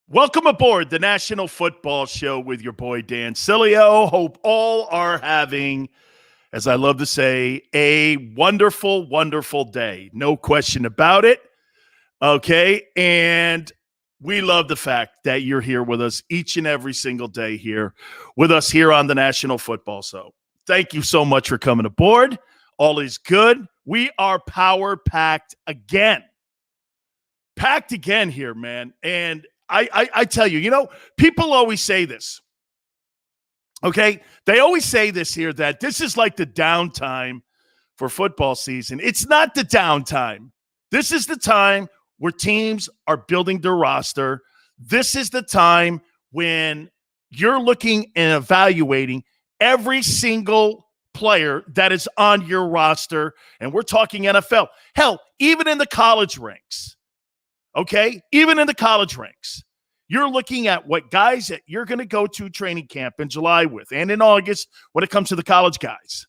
Welcome aboard the National Football Show with your boy Dan Sileo. Hope all are having, as I love to say, a wonderful, wonderful day. No question about it. Okay. And we love the fact that you're here with us each and every single day here with us here on the National Football Show. Thank you so much for coming aboard. All is good. We are power packed again. Packed again here, man. And I tell you, people always say this, okay? They always say this here, that this is like the downtime for football season. It's not the downtime. This is the time where teams are building their roster. This is the time when you're looking and evaluating every single player that is on your roster, and we're talking NFL. Hell, even in the college ranks. Okay, even in the college ranks, you're looking at what guys that you're going to go to training camp in July with and in August when it comes to the college guys.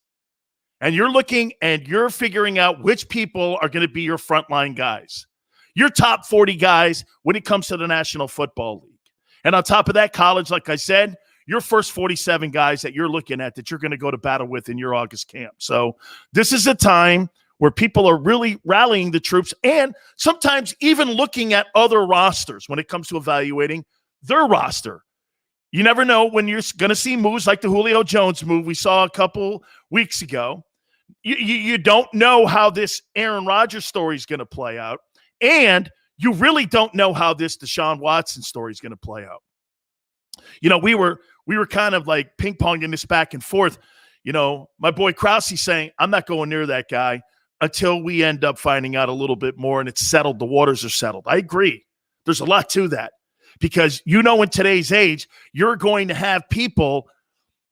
And you're looking and you're figuring out which people are going to be your frontline guys, your top 40 guys when it comes to the National Football League. And on top of that, college, like I said, your first 47 guys that you're looking at that you're going to go to battle with in your August camp. So this is a time where people are really rallying the troops and sometimes even looking at other rosters when it comes to evaluating their roster. You never know when you're going to see moves like the Julio Jones move we saw a couple weeks ago. You don't know how this Aaron Rodgers story is going to play out, and you really don't know how this Deshaun Watson story is going to play out. We were kind of like ping-ponging this back and forth. My boy Krause saying, I'm not going near that guy until we end up finding out a little bit more and it's settled, the waters are settled. I agree. There's a lot to that because, in today's age, you're going to have people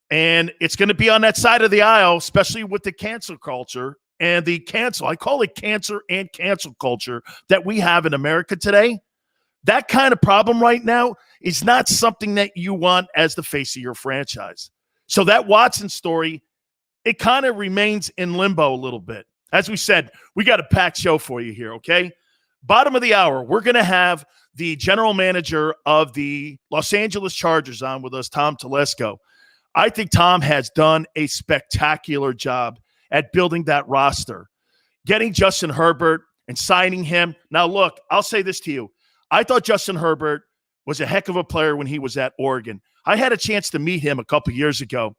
and it's going to be on that side of the aisle, especially with the cancel culture and the cancel. I call it cancer and cancel culture that we have in America today. That kind of problem right now is not something that you want as the face of your franchise. So that Watson story, it kind of remains in limbo a little bit. As we said, we got a packed show for you here, okay? Bottom of the hour, we're going to have the general manager of the Los Angeles Chargers on with us, Tom Telesco. I think Tom has done a spectacular job at building that roster, getting Justin Herbert and signing him. Now, look, I'll say this to you. I thought Justin Herbert was a heck of a player when he was at Oregon. I had a chance to meet him a couple years ago.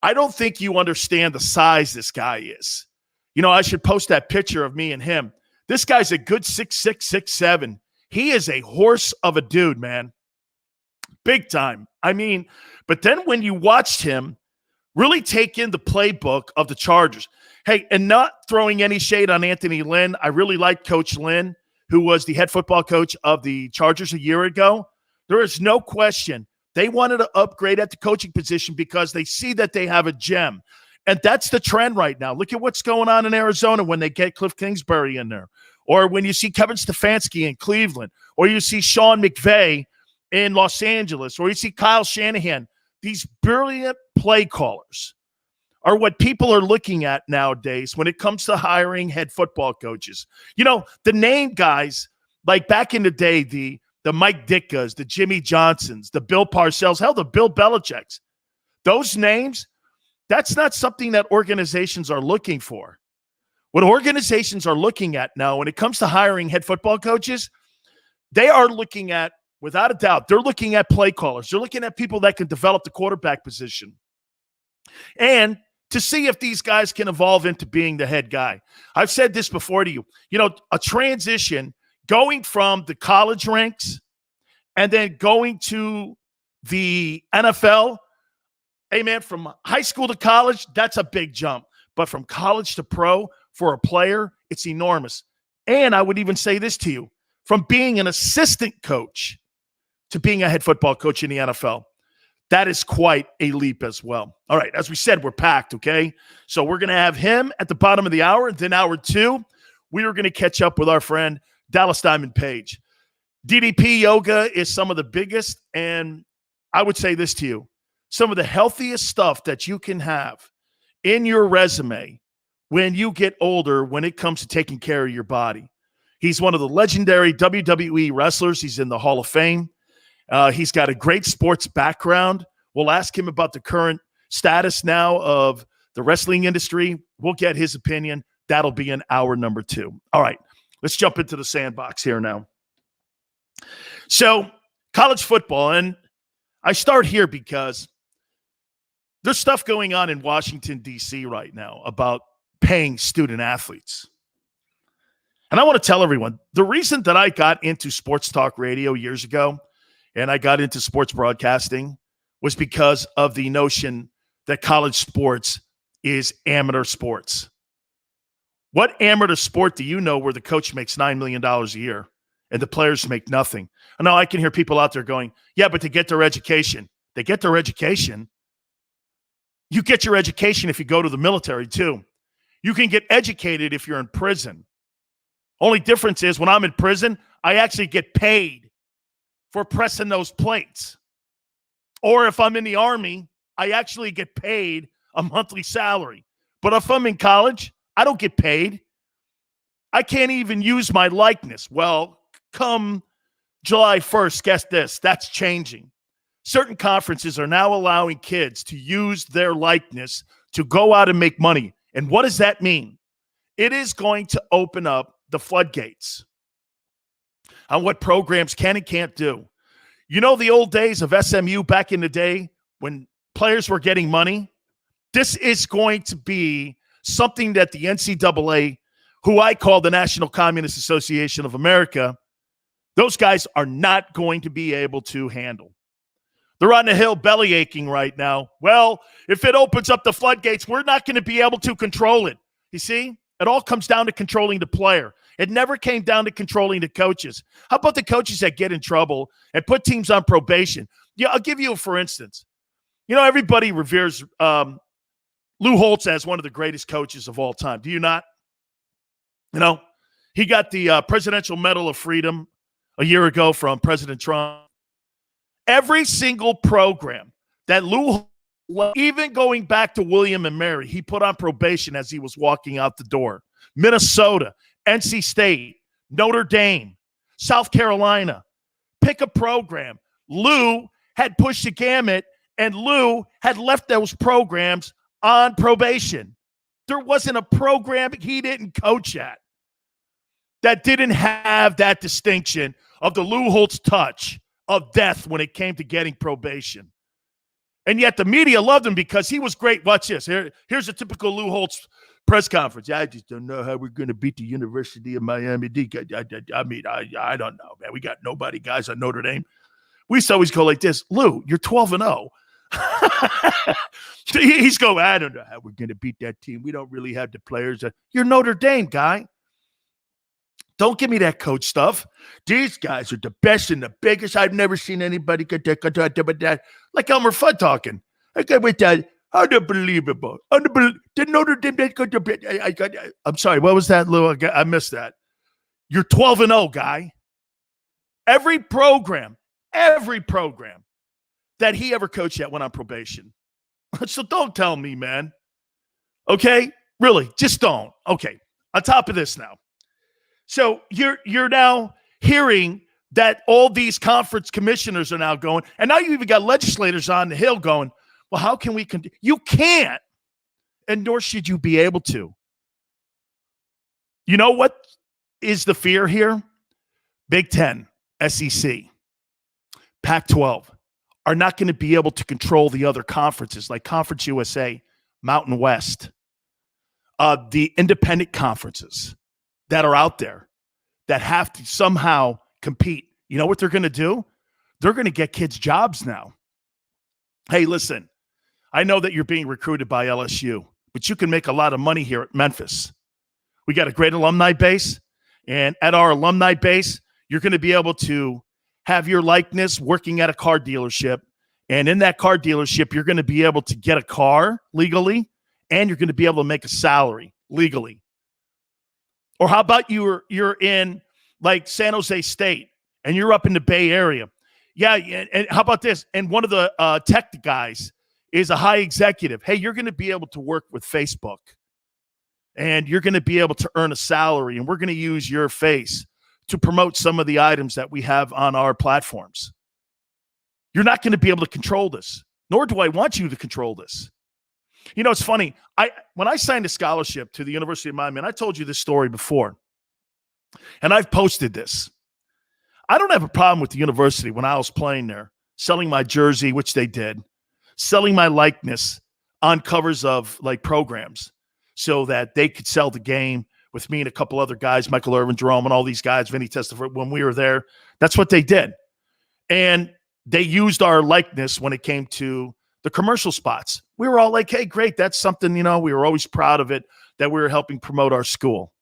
I don't think you understand the size this guy is. I should post that picture of me and him. This guy's a good 6'6", 6'7". He is a horse of a dude, man. Big time. But then when you watched him really take in the playbook of the Chargers, hey, and not throwing any shade on Anthony Lynn, I really like Coach Lynn, who was the head football coach of the Chargers a year ago. There is no question they wanted to upgrade at the coaching position because they see that they have a gem. And that's the trend right now. Look at what's going on in Arizona when they get Cliff Kingsbury in there. Or when you see Kevin Stefanski in Cleveland. Or you see Sean McVay in Los Angeles. Or you see Kyle Shanahan. These brilliant play callers are what people are looking at nowadays when it comes to hiring head football coaches. The name guys, like back in the day, the Mike Ditkas, the Jimmy Johnsons, the Bill Parcells, hell, the Bill Belichicks. Those names, that's not something that organizations are looking for. What organizations are looking at now when it comes to hiring head football coaches, they are looking at, without a doubt, they're looking at play callers. They're looking at people that can develop the quarterback position and to see if these guys can evolve into being the head guy. I've said this before to you. A transition going from the college ranks and then going to the NFL. Hey, man, from high school to college, that's a big jump. But from college to pro for a player, it's enormous. And I would even say this to you. From being an assistant coach to being a head football coach in the NFL, that is quite a leap as well. All right, as we said, we're packed, okay? So we're going to have him at the bottom of the hour. Then hour two, we are going to catch up with our friend Dallas Diamond Page. DDP Yoga is some of the biggest, and I would say this to you. Some of the healthiest stuff that you can have in your resume when you get older when it comes to taking care of your body. He's one of the legendary WWE wrestlers. He's in the Hall of Fame. He's got a great sports background. We'll ask him about the current status now of the wrestling industry. We'll get his opinion. That'll be in hour number 2. All right, let's jump into the sandbox here now. So, college football, and I start here because there's stuff going on in Washington, D.C. right now about paying student athletes. And I want to tell everyone, the reason that I got into sports talk radio years ago and I got into sports broadcasting was because of the notion that college sports is amateur sports. What amateur sport do you know where the coach makes $9 million a year and the players make nothing? I know I can hear people out there going, yeah, but to get their education. They get their education. You get your education if you go to the military too. You can get educated if you're in prison. Only difference is when I'm in prison, I actually get paid for pressing those plates. Or if I'm in the Army, I actually get paid a monthly salary. But if I'm in college, I don't get paid. I can't even use my likeness. Well, come July 1st, guess this, that's changing. Certain conferences are now allowing kids to use their likeness to go out and make money. And what does that mean? It is going to open up the floodgates on what programs can and can't do. You know the old days of SMU back in the day when players were getting money? This is going to be something that the NCAA, who I call the National Communist Association of America, those guys are not going to be able to handle. They're on the hill belly aching right now. Well, if it opens up the floodgates, we're not going to be able to control it. You see? It all comes down to controlling the player. It never came down to controlling the coaches. How about the coaches that get in trouble and put teams on probation? Yeah, I'll give you a for instance. You know, everybody reveres Lou Holtz as one of the greatest coaches of all time. Do you not? You know, he got the Presidential Medal of Freedom a year ago from President Trump. Every single program that Lou, even going back to William and Mary, he put on probation as he was walking out the door. Minnesota, NC State, Notre Dame, South Carolina. Pick a program. Lou had pushed the gamut, and Lou had left those programs on probation. There wasn't a program he didn't coach at that didn't have that distinction of the Lou Holtz touch of death when it came to getting probation. And yet the media loved him because he was great. Watch this. Here's a typical Lou Holtz press conference. I just don't know how we're going to beat the University of Miami. I mean, I don't know, man. We got nobody, guys, on Notre Dame. We used to always go like this. Lou, you're 12-0. He's going, I don't know how we're going to beat that team. We don't really have the players. You're Notre Dame, guy. Don't give me that coach stuff. These guys are the best and the biggest. I've never seen anybody get that. Like Elmer Fudd talking. I got with that. Unbelievable. The Notre Dame. I'm sorry. What was that, Lou? I missed that. You're 12-0, guy. Every program that he ever coached at went on probation. So don't tell me, man. Okay? Really, just don't. Okay. On top of this now. So you're now hearing that all these conference commissioners are now going, and now you even got legislators on the Hill going, well, how can we continue? You can't, and nor should you be able to. You know what is the fear here? Big Ten, SEC, Pac-12 are not going to be able to control the other conferences like Conference USA, Mountain West, the independent conferences that are out there that have to somehow compete. You know what they're going to do? They're going to get kids jobs now. Hey, listen, I know that you're being recruited by LSU, but you can make a lot of money here at Memphis. We got a great alumni base, and at our alumni base, you're going to be able to have your likeness working at a car dealership, and in that car dealership, you're going to be able to get a car legally, and you're going to be able to make a salary legally. Or how about you're in like San Jose State and you're up in the Bay Area? Yeah, and how about this? And one of the tech guys is a high executive. Hey, you're going to be able to work with Facebook and you're going to be able to earn a salary, and we're going to use your face to promote some of the items that we have on our platforms. You're not going to be able to control this, nor do I want you to control this. You know, it's funny. When I signed a scholarship to the University of Miami, and I told you this story before, and I've posted this. I don't have a problem with the university when I was playing there, selling my jersey, which they did, selling my likeness on covers of like programs so that they could sell the game with me and a couple other guys, Michael Irvin, Jerome, and all these guys, Vinny Testaverde, when we were there. That's what they did. And they used our likeness when it came to the commercial spots. We were all like, hey, great. That's something, we were always proud of it, that we were helping promote our school.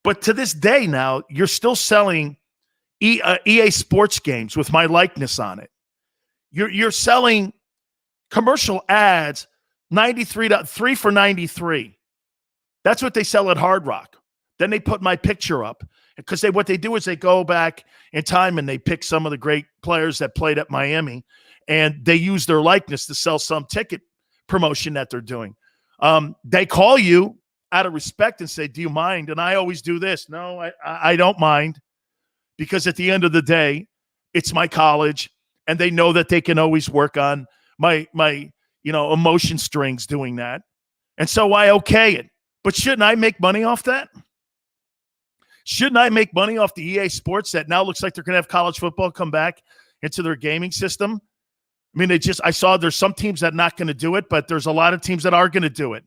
But to this day now, you're still selling EA Sports games with my likeness on it. You're selling commercial ads, 3 for $93. That's what they sell at Hard Rock. Then they put my picture up because what they do is they go back in time and they pick some of the great players that played at Miami, and they use their likeness to sell some ticket promotion that they're doing. They call you out of respect and say, do you mind? And I always do this. No, I don't mind, because at the end of the day, it's my college, and they know that they can always work on my emotion strings doing that. And so I okay it. But shouldn't I make money off that? Shouldn't I make money off the EA Sports that now looks like they're going to have college football come back into their gaming system? I mean, I saw there's some teams that are not going to do it, but there's a lot of teams that are going to do it.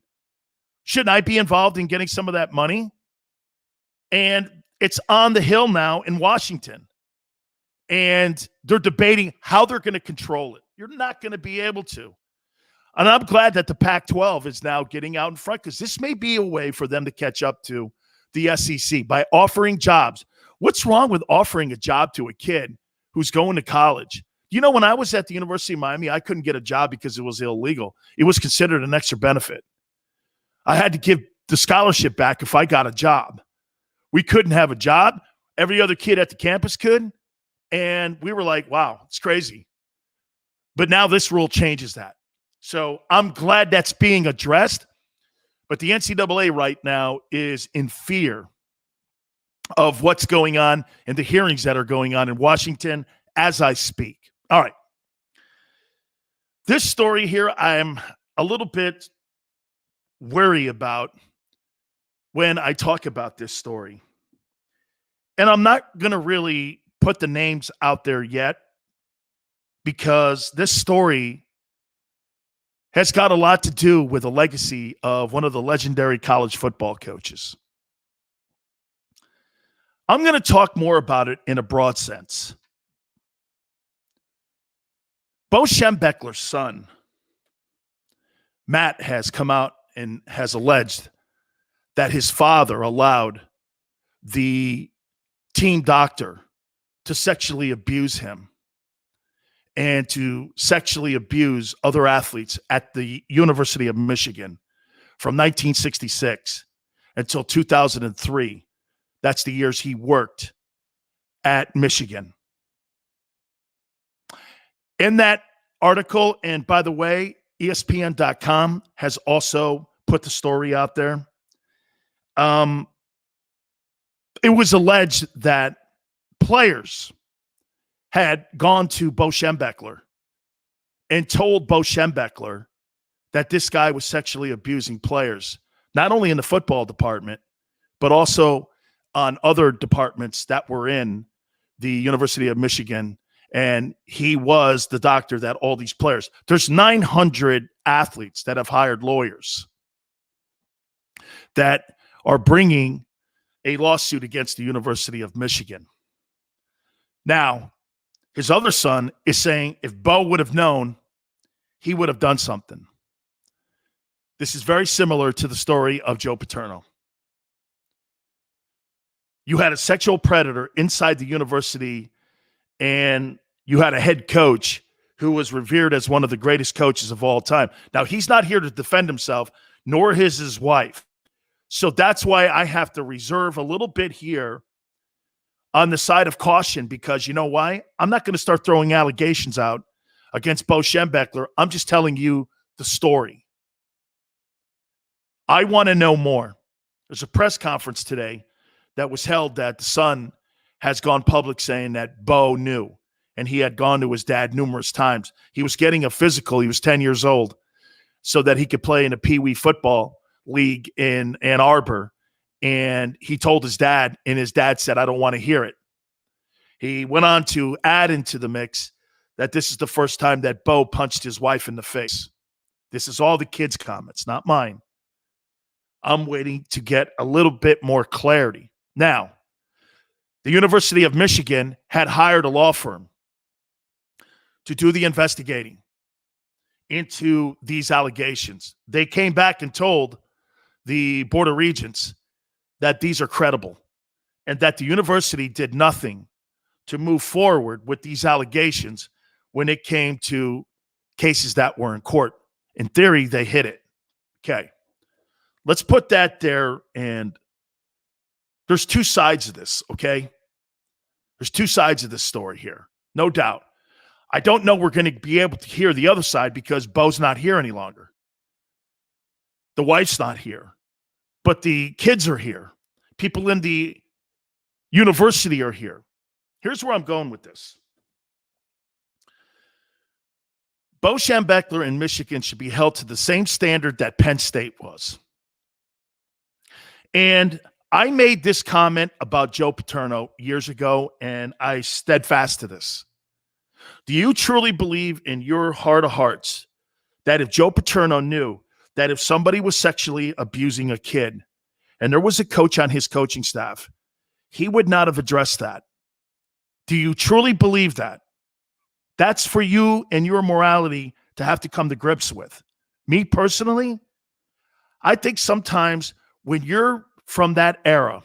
Shouldn't I be involved in getting some of that money? And it's on the Hill now in Washington. And they're debating how they're going to control it. You're not going to be able to. And I'm glad that the Pac-12 is now getting out in front, because this may be a way for them to catch up to the SEC by offering jobs. What's wrong with offering a job to a kid who's going to college? When I was at the University of Miami, I couldn't get a job because it was illegal. It was considered an extra benefit. I had to give the scholarship back if I got a job. We couldn't have a job. Every other kid at the campus could. And we were like, wow, it's crazy. But now this rule changes that. So I'm glad that's being addressed. But the NCAA right now is in fear of what's going on and the hearings that are going on in Washington as I speak. All right. This story here, I'm a little bit worried about when I talk about this story. And I'm not going to really put the names out there yet, because this story has got a lot to do with the legacy of one of the legendary college football coaches. I'm going to talk more about it in a broad sense. Bo Schembechler's son, Matt, has come out and has alleged that his father allowed the team doctor to sexually abuse him and to sexually abuse other athletes at the University of Michigan from 1966 until 2003. That's the years he worked at Michigan. In that article, and by the way, ESPN.com has also put the story out there. It was alleged that players had gone to Bo Schembechler and told Bo Schembechler that this guy was sexually abusing players, not only in the football department, but also on other departments that were in the University of Michigan. And he was the doctor that all these players, there's 900 athletes that have hired lawyers that are bringing a lawsuit against the University of Michigan. Now, his other son is saying if Bo would have known, he would have done something. This is very similar to the story of Joe Paterno. You had a sexual predator inside the university, and you had a head coach who was revered as one of the greatest coaches of all time. Now, he's not here to defend himself, nor is his wife. So that's why I have to reserve a little bit here on the side of caution, because you know why? I'm not going to start throwing allegations out against Bo Schembechler. I'm just telling you the story. I want to know more. There's a press conference today that was held that the Sun has gone public saying that Bo knew. and he had gone to his dad numerous times. He was getting a physical. He was 10 years old so that he could play in a Pee Wee football league in Ann Arbor. And he told his dad, and his dad said, I don't want to hear it. He went on to add into the mix that this is the first time that Bo punched his wife in the face. This is all the kids' comments, not mine. I'm waiting to get a little bit more clarity. Now, the University of Michigan had hired a law firm to do the investigating into these allegations. They came back and told the Board of Regents that these are credible and that the university did nothing to move forward with these allegations when it came to cases that were in court. In theory, they hit it. Okay. Let's put that there, and there's two sides of this, okay? There's two sides of this story here, no doubt. I don't know we're going to be able to hear the other side because Bo's not here any longer. The wife's not here, but the kids are here. People in the university are here. Here's where I'm going with this. Bo Schembechler in Michigan should be held to the same standard that Penn State was. And I made this comment about Joe Paterno years ago, and I steadfast to this. Do you truly believe in your heart of hearts that if Joe Paterno knew that if somebody was sexually abusing a kid and there was a coach on his coaching staff, he would not have addressed that? Do you truly believe that? That's for you and your morality to have to come to grips with. Me personally, I think sometimes when you're from that era,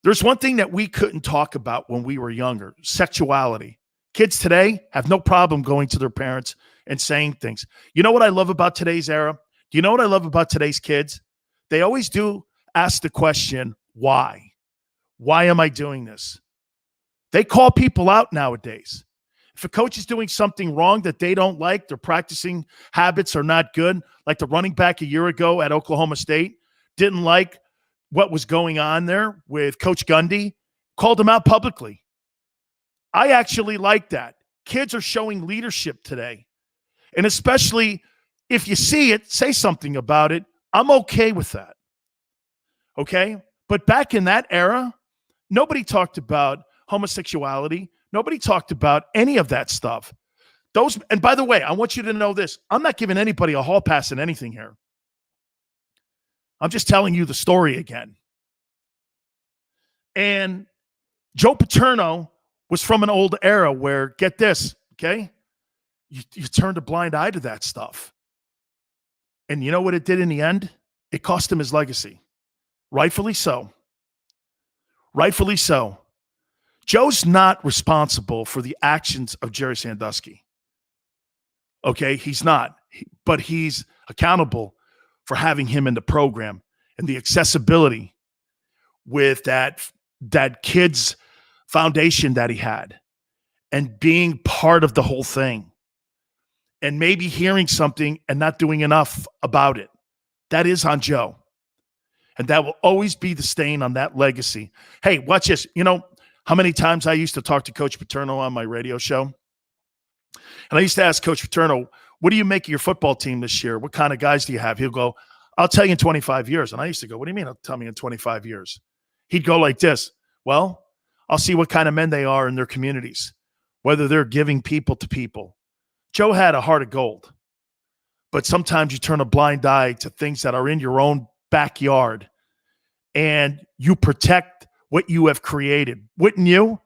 there's one thing that we couldn't talk about when we were younger: sexuality. Kids today have no problem going to their parents and saying things. You know what I love about today's era? Do you know what I love about today's kids? They always do ask the question, why? Why am I doing this? They call people out nowadays. If a coach is doing something wrong that they don't like, their practicing habits are not good, like the running back a year ago at Oklahoma State didn't like what was going on there with Coach Gundy, called him out publicly. I actually like that. Kids are showing leadership today. And especially if you see it, say something about it. I'm okay with that. Okay? But back in that era, nobody talked about homosexuality. Nobody talked about any of that stuff. And by the way, I want you to know this. I'm not giving anybody a hall pass in anything here. I'm just telling you the story again. And Joe Paterno was from an old era where, get this, okay? You turned a blind eye to that stuff. And you know what it did in the end? It cost him his legacy. Rightfully so. Rightfully so. Joe's not responsible for the actions of Jerry Sandusky. Okay, he's not. But he's accountable for having him in the program and the accessibility with that kid's foundation that he had and being part of the whole thing and maybe hearing something and not doing enough about it. That is on Joe. And that will always be the stain on that legacy. Hey, watch this. You know how many times I used to talk to Coach Paterno on my radio show? And I used to ask Coach Paterno, what do you make of your football team this year? What kind of guys do you have? He'll go, I'll tell you in 25 years. And I used to go, what do you mean? I'll tell me in 25 years. He'd go like this. Well, I'll see what kind of men they are in their communities, whether they're giving people to people. Joe had a heart of gold. But sometimes you turn a blind eye to things that are in your own backyard and you protect what you have created. Wouldn't you?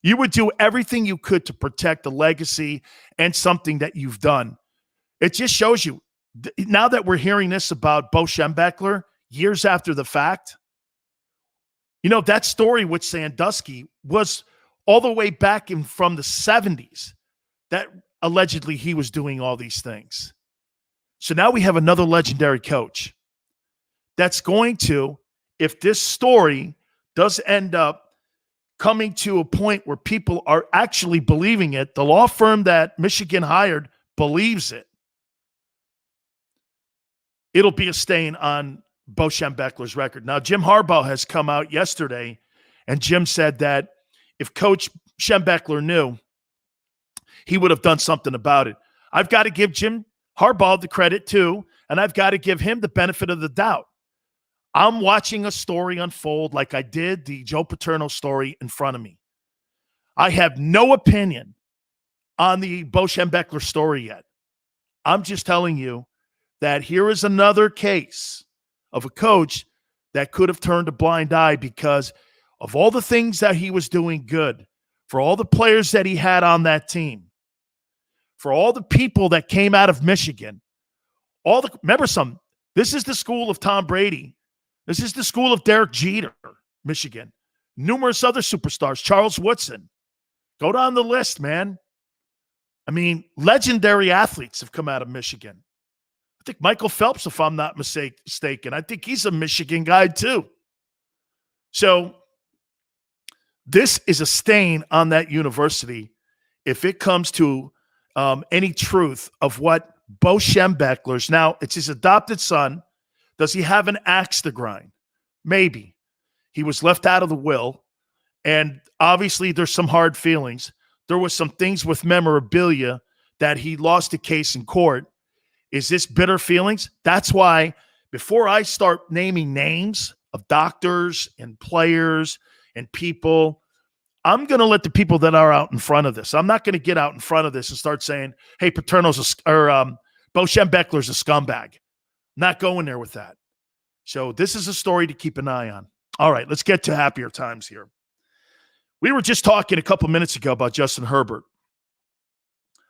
You would do everything you could to protect the legacy and something that you've done. It just shows you, now that we're hearing this about Bo Schembechler years after the fact, you know, that story with Sandusky was all the way back from the 70s that allegedly he was doing all these things. So now we have another legendary coach that's going to, if this story does end up coming to a point where people are actually believing it, the law firm that Michigan hired believes it, it'll be a stain on Bo Schembechler's record. Now, Jim Harbaugh has come out yesterday, and Jim said that if Coach Schembechler knew, he would have done something about it. I've got to give Jim Harbaugh the credit too, and I've got to give him the benefit of the doubt. I'm watching a story unfold like I did the Joe Paterno story in front of me. I have no opinion on the Bo Schembechler story yet. I'm just telling you that here is another case of a coach that could have turned a blind eye because of all the things that he was doing good, for all the players that he had on that team, for all the people that came out of Michigan. This is the school of Tom Brady. This is the school of Derek Jeter, Michigan. Numerous other superstars, Charles Woodson. Go down the list, man. I mean, legendary athletes have come out of Michigan. I think Michael Phelps, if I'm not mistaken, I think he's a Michigan guy too. So this is a stain on that university if it comes to any truth of what Bo Schembechler's. Now, it's his adopted son. Does he have an axe to grind? Maybe. He was left out of the will, and obviously there's some hard feelings. There was some things with memorabilia that he lost a case in court. Is this bitter feelings? That's why before I start naming names of doctors and players and people, I'm going to let the people that are out in front of this. I'm not going to get out in front of this and start saying, hey, Bo Schembechler's a scumbag. Not going there with that. So this is a story to keep an eye on. All right, let's get to happier times here. We were just talking a couple minutes ago about Justin Herbert.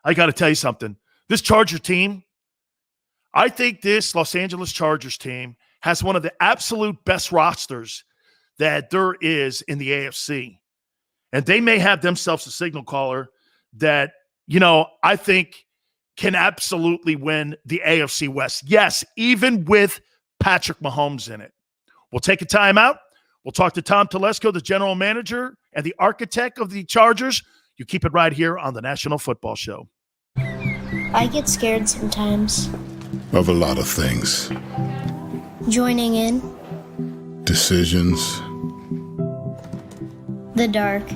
I got to tell you something. This Charger team, I think this Los Angeles Chargers team has one of the absolute best rosters that there is in the AFC. And they may have themselves a signal caller that, I think can absolutely win the AFC West. Yes, even with Patrick Mahomes in it. We'll take a timeout. We'll talk to Tom Telesco, the general manager and the architect of the Chargers. You keep it right here on the National Football Show. I get scared sometimes. Of a lot of things. Joining in. Decisions. The dark.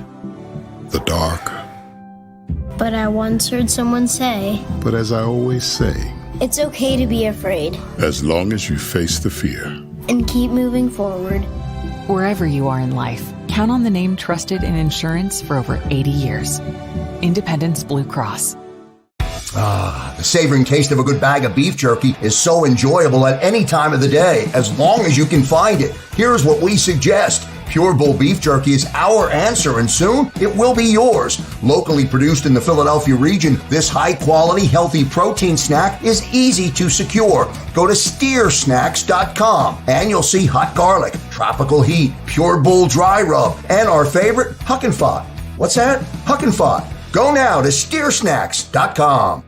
The dark. But I once heard someone say, But as I always say, it's okay to be afraid. As long as you face the fear. And keep moving forward. Wherever you are in life, count on the name trusted in insurance for over 80 years. Independence Blue Cross. The savoring taste of a good bag of beef jerky is so enjoyable at any time of the day, as long as you can find it. Here's what we suggest. Pure Bull Beef Jerky is our answer, and soon it will be yours. Locally produced in the Philadelphia region, this high-quality, healthy protein snack is easy to secure. Go to steersnacks.com, and you'll see hot garlic, tropical heat, Pure Bull dry rub, and our favorite, Huck and Fod. What's that? Huck and Fod. Go now to steersnacks.com.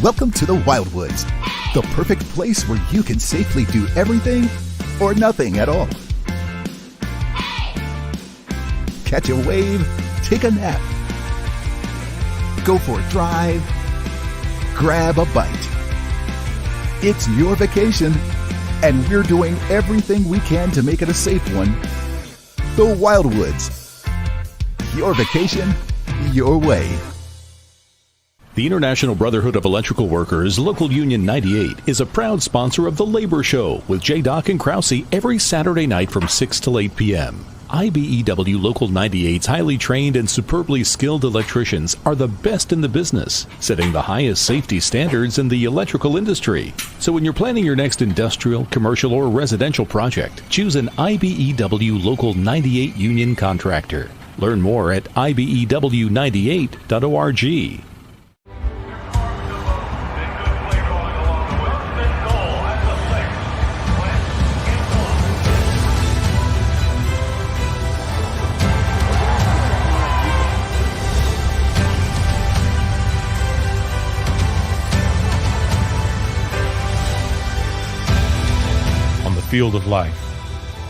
Welcome to the Wildwoods, the perfect place where you can safely do everything or nothing at all. Catch a wave, take a nap, go for a drive, grab a bite. It's your vacation, and we're doing everything we can to make it a safe one. The Wildwoods. Your vacation, your way. The International Brotherhood of Electrical Workers, Local Union 98, is a proud sponsor of The Labor Show with J. Doc and Krause every Saturday night from 6 till 8 p.m. IBEW Local 98's highly trained and superbly skilled electricians are the best in the business, setting the highest safety standards in the electrical industry. So when you're planning your next industrial, commercial, or residential project, choose an IBEW Local 98 union contractor. Learn more at ibew98.org. Field of life,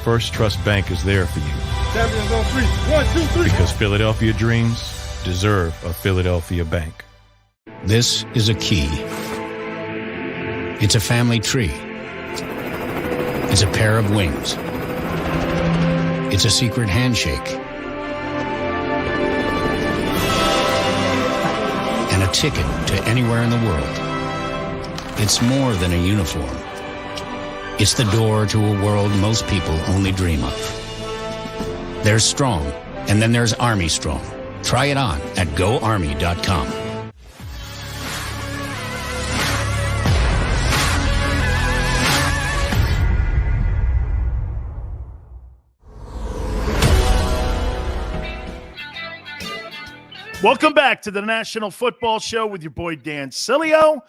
First Trust Bank is there for you. Champions on 3. 1, 2, 3. Because Philadelphia dreams deserve a Philadelphia bank. This is a key. It's a family tree. It's a pair of wings. It's a secret handshake. ticket to anywhere in the world. It's more than a uniform. It's the door to a world most people only dream of. There's Strong, and then there's Army Strong. Try it on at GoArmy.com. Welcome back to the National Football Show with your boy Dan Sileo.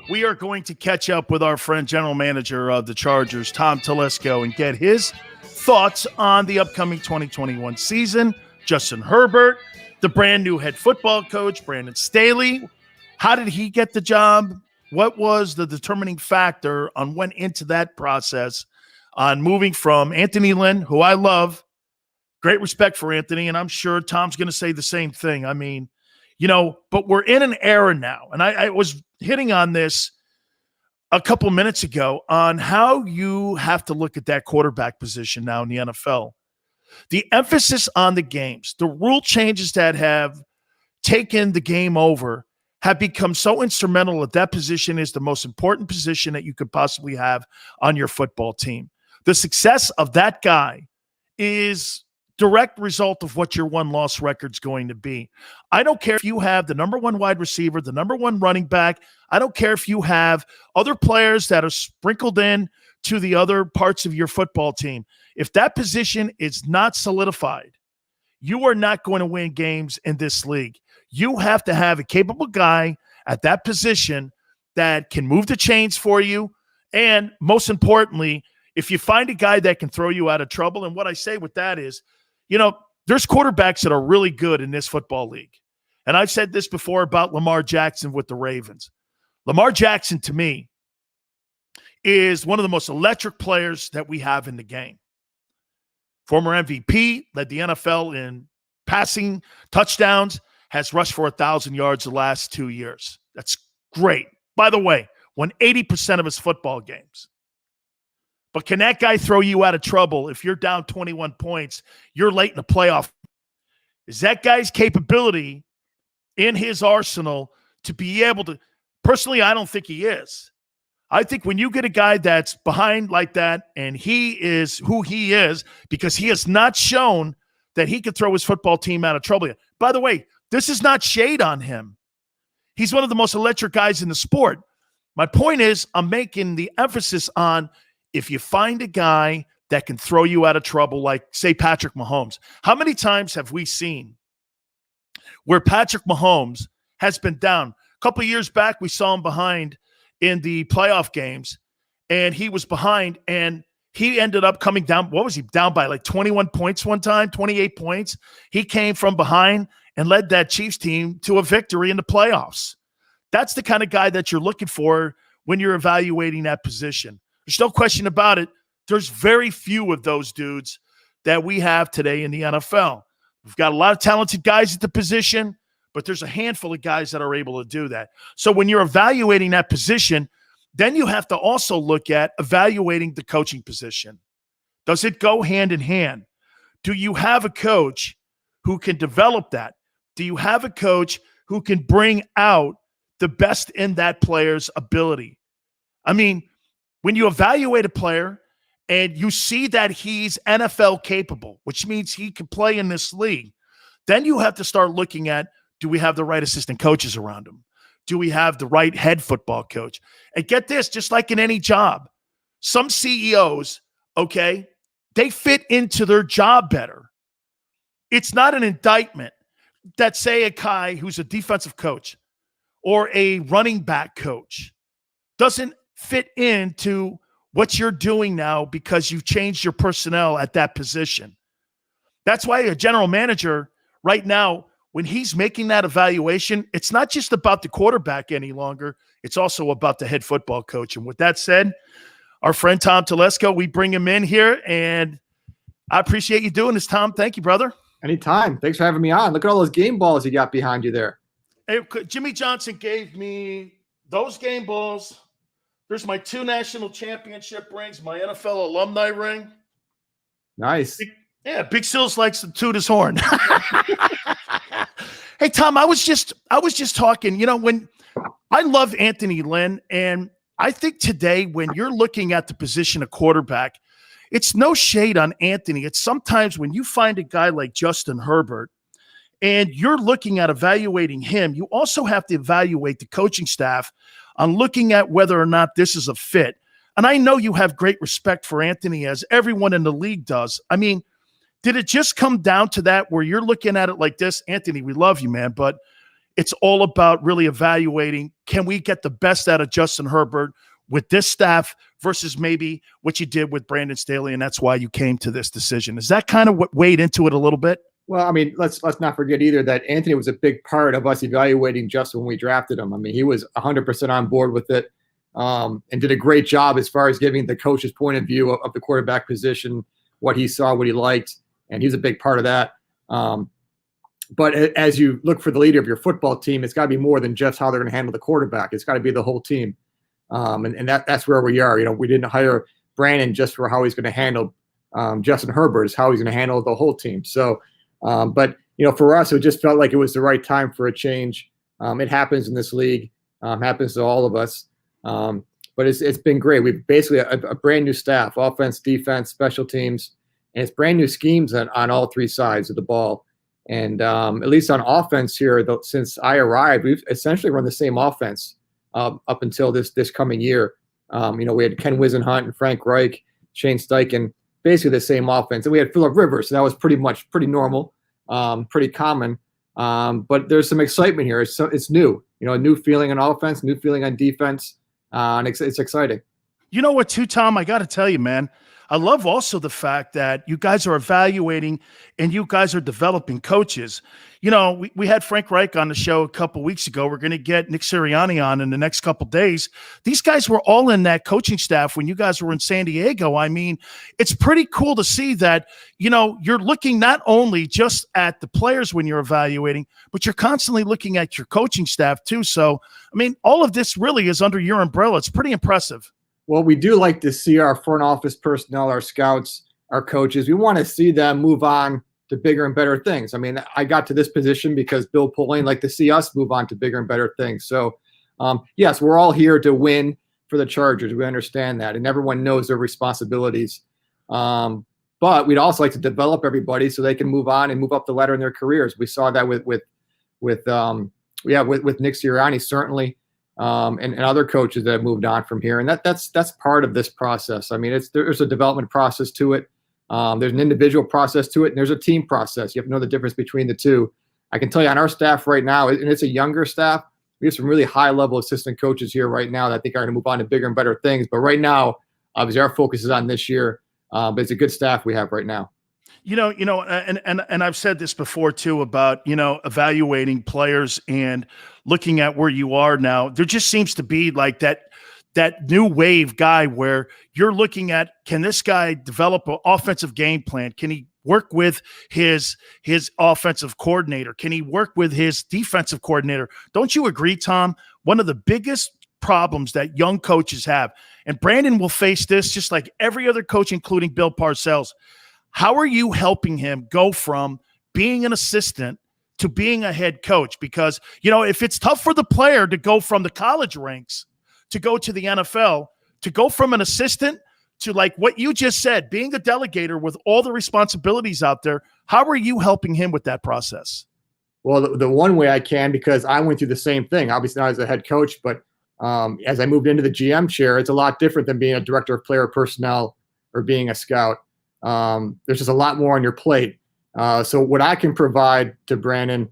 We are going to catch up with our friend, general manager of the Chargers, Tom Telesco, and get his thoughts on the upcoming 2021 season. Justin Herbert, the brand new head football coach, Brandon Staley. How did he get the job? What was the determining factor on went into that process on moving from Anthony Lynn, who I love, great respect for Anthony, and I'm sure Tom's going to say the same thing. I mean, but we're in an era now, and I was hitting on this a couple minutes ago on how you have to look at that quarterback position now in the NFL. The emphasis on the games, the rule changes that have taken the game over have become so instrumental that position is the most important position that you could possibly have on your football team. The success of that guy is direct result of what your win-loss record's going to be. I don't care if you have the number one wide receiver, the number one running back. I don't care if you have other players that are sprinkled in to the other parts of your football team. If that position is not solidified, you are not going to win games in this league. You have to have a capable guy at that position that can move the chains for you. And most importantly, if you find a guy that can throw you out of trouble, and what I say with that is, there's quarterbacks that are really good in this football league. And I've said this before about Lamar Jackson with the Ravens. Lamar Jackson, to me, is one of the most electric players that we have in the game. Former MVP, led the NFL in passing touchdowns, has rushed for 1,000 yards the last 2 years. That's great. By the way, won 80% of his football games. But can that guy throw you out of trouble if you're down 21 points, you're late in the playoff? Is that guy's capability in his arsenal to be able to – personally, I don't think he is. I think when you get a guy that's behind like that and he is who he is because he has not shown that he can throw his football team out of trouble yet. By the way, this is not shade on him. He's one of the most electric guys in the sport. My point is I'm making the emphasis on – if you find a guy that can throw you out of trouble, like, say, Patrick Mahomes, how many times have we seen where Patrick Mahomes has been down? A couple of years back, we saw him behind in the playoff games, and he was behind, and he ended up coming down. What was he down by, like 21 points one time, 28 points? He came from behind and led that Chiefs team to a victory in the playoffs. That's the kind of guy that you're looking for when you're evaluating that position. There's no question about it. There's very few of those dudes that we have today in the NFL. We've got a lot of talented guys at the position, but there's a handful of guys that are able to do that. So when you're evaluating that position, then you have to also look at evaluating the coaching position. Does it go hand in hand? Do you have a coach who can develop that? Do you have a coach who can bring out the best in that player's ability? I mean, when you evaluate a player and you see that he's NFL capable, which means he can play in this league, then you have to start looking at, do we have the right assistant coaches around him? Do we have the right head football coach? And get this, just like in any job, some CEOs, okay, they fit into their job better. It's not an indictment that, say, a guy who's a defensive coach or a running back coach doesn't fit into what you're doing now because you've changed your personnel at that position. That's why a general manager right now, when he's making that evaluation, it's not just about the quarterback any longer. It's also about the head football coach. And with that said, our friend Tom Telesco, we bring him in here, and I appreciate you doing this, Tom. Thank you, brother. Anytime. Thanks for having me on. Look at all those game balls you got behind you there. Hey, Jimmy Johnson gave me those game balls. There's my 2 national championship rings, my NFL alumni ring. Nice. Big Sills likes to toot his horn. Hey, Tom, I was just talking, when I love Anthony Lynn, and I think today when you're looking at the position of quarterback, it's no shade on Anthony. It's sometimes when you find a guy like Justin Herbert and you're looking at evaluating him, you also have to evaluate the coaching staff on looking at whether or not this is a fit. And I know you have great respect for Anthony, as everyone in the league does. I mean, did it just come down to that where you're looking at it like this? Anthony, we love you, man, but it's all about really evaluating, can we get the best out of Justin Herbert with this staff versus maybe what you did with Brandon Staley, and that's why you came to this decision. Is that kind of what weighed into it a little bit? Well, I mean, let's not forget either that Anthony was a big part of us evaluating Justin when we drafted him. I mean, he was 100% on board with it, and did a great job as far as giving the coach's point of view of the quarterback position, what he saw, what he liked, and he's a big part of that. But as you look for the leader of your football team, it's got to be more than just how they're going to handle the quarterback. It's got to be the whole team. And that's where we are. We didn't hire Brandon just for how he's going to handle Justin Herbert. It's how he's going to handle the whole team. So, but for us, it just felt like it was the right time for a change. It happens in this league, happens to all of us. But it's been great. We've basically a brand new staff: offense, defense, special teams, and it's brand new schemes on all three sides of the ball. And at least on offense here, since I arrived, we've essentially run the same offense up until this coming year. We had Ken Wisenhunt and Frank Reich, Shane Steichen, basically the same offense. And we had Phillip Rivers, so that was pretty normal, pretty common. But there's some excitement here. It's new, a new feeling on offense, new feeling on defense, and it's exciting. You know what, too, Tom? I got to tell you, man, I love also the fact that you guys are evaluating and you guys are developing coaches. We had Frank Reich on the show a couple weeks ago. We're going to get Nick Sirianni on in the next couple days. These guys were all in that coaching staff when you guys were in San Diego. I mean, it's pretty cool to see that, you're looking not only just at the players when you're evaluating, but you're constantly looking at your coaching staff too. So, I mean, all of this really is under your umbrella. It's pretty impressive. Well, we do like to see our front office personnel, our scouts, our coaches. We want to see them move on to bigger and better things. I mean, I got to this position because Bill Polian liked to see us move on to bigger and better things. So, yes, we're all here to win for the Chargers. We understand that, and everyone knows their responsibilities. But we'd also like to develop everybody so they can move on and move up the ladder in their careers. We saw that with Nick Sirianni, certainly. And other coaches that have moved on from here. And that's part of this process. I mean, there's a development process to it. There's an individual process to it, and there's a team process. You have to know the difference between the two. I can tell you on our staff right now, and it's a younger staff, we have some really high-level assistant coaches here right now that I think are going to move on to bigger and better things. But right now, obviously, our focus is on this year. But it's a good staff we have right now. And I've said this before too about, evaluating players and looking at where you are now. There just seems to be like that new wave guy where you're looking at, can this guy develop an offensive game plan? Can he work with his offensive coordinator? Can he work with his defensive coordinator? Don't you agree, Tom? One of the biggest problems that young coaches have, and Brandon will face this just like every other coach, including Bill Parcells. How are you helping him go from being an assistant to being a head coach? Because, if it's tough for the player to go from the college ranks to go to the NFL, to go from an assistant to like what you just said, being a delegator with all the responsibilities out there, how are you helping him with that process? Well, the one way I can, because I went through the same thing, obviously not as a head coach, but as I moved into the GM chair, it's a lot different than being a director of player personnel or being a scout. There's just a lot more on your plate. So what I can provide to Brandon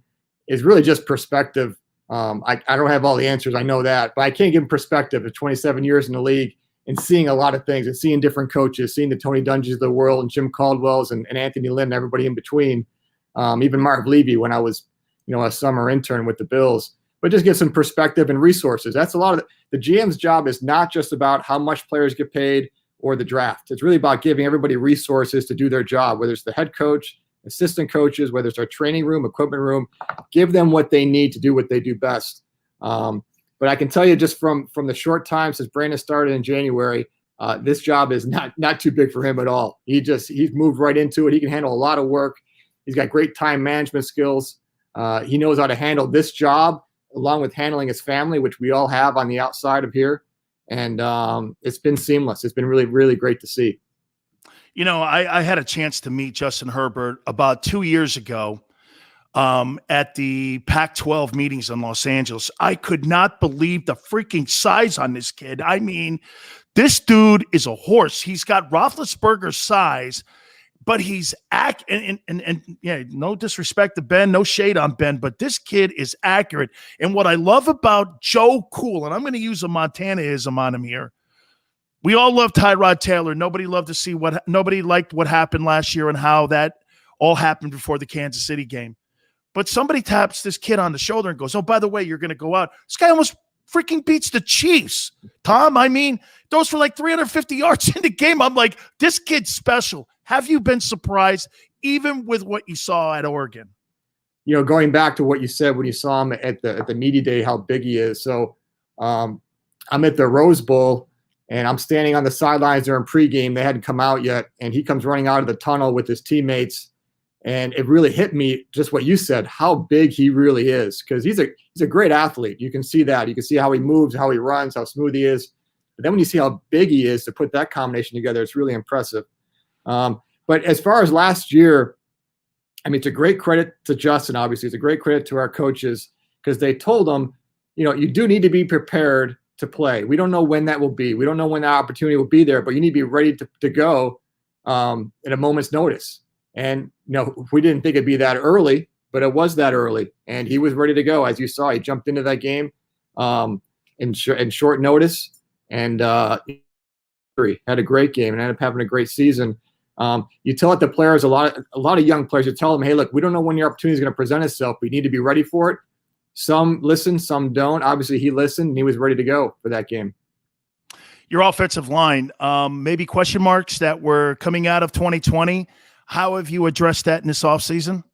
is really just perspective. I don't have all the answers, I know that, but I can give him perspective of 27 years in the league and seeing a lot of things and seeing different coaches, seeing the Tony Dungy's of the world and Jim Caldwell's and Anthony Lynn and everybody in between. Even Mark Levy when I was, a summer intern with the Bills, but just get some perspective and resources. That's a lot of the GM's job is not just about how much players get paid or the draft. It's really about giving everybody resources to do their job, whether it's the head coach, assistant coaches, whether it's our training room, equipment room, give them what they need to do what they do best. But I can tell you just from the short time since Brandon started in January, this job is not too big for him at all. He's moved right into it. He can handle a lot of work. He's got great time management skills. He knows how to handle this job along with handling his family, which we all have on the outside of here. And it's been seamless. It's been really, really great to see. You know, I had a chance to meet Justin Herbert about 2 years ago at the Pac-12 meetings in Los Angeles. I could not believe the freaking size on this kid. I mean, this dude is a horse. He's got Roethlisberger's size, but he's and yeah, no disrespect to Ben, no shade on Ben, but this kid is accurate. And what I love about Joe Cool, and I'm going to use a Montana-ism on him here. We all love Tyrod Taylor. Nobody liked what happened last year and how that all happened before the Kansas City game. But somebody taps this kid on the shoulder and goes, "Oh, by the way, you're going to go out." This guy almost freaking beats the Chiefs. Tom, I mean, those for like 350 yards in the game. I'm like, this kid's special. Have you been surprised even with what you saw at Oregon? You know, going back to what you said when you saw him at the media day, how big he is. So I'm at the Rose Bowl, and I'm standing on the sidelines during pregame. They hadn't come out yet, and he comes running out of the tunnel with his teammates. And it really hit me, just what you said, how big he really is, because he's a great athlete. You can see that. You can see how he moves, how he runs, how smooth he is. But then when you see how big he is to put that combination together, it's really impressive. But as far as last year, I mean, it's a great credit to Justin, obviously. It's a great credit to our coaches, because they told him, you know, you do need to be prepared to play. We don't know when that will be. We don't know when that opportunity will be there, but you need to be ready to go at a moment's notice. And, you know, we didn't think it'd be that early, but it was that early. And he was ready to go. As you saw, he jumped into that game in short notice, and had a great game and ended up having a great season. You tell it to players, a lot of young players, you tell them, hey, look, we don't know when your opportunity is going to present itself. We need to be ready for it. Some listen, some don't. Obviously, he listened, and he was ready to go for that game. Your offensive line, maybe question marks that were coming out of 2020. How have you addressed that in this offseason?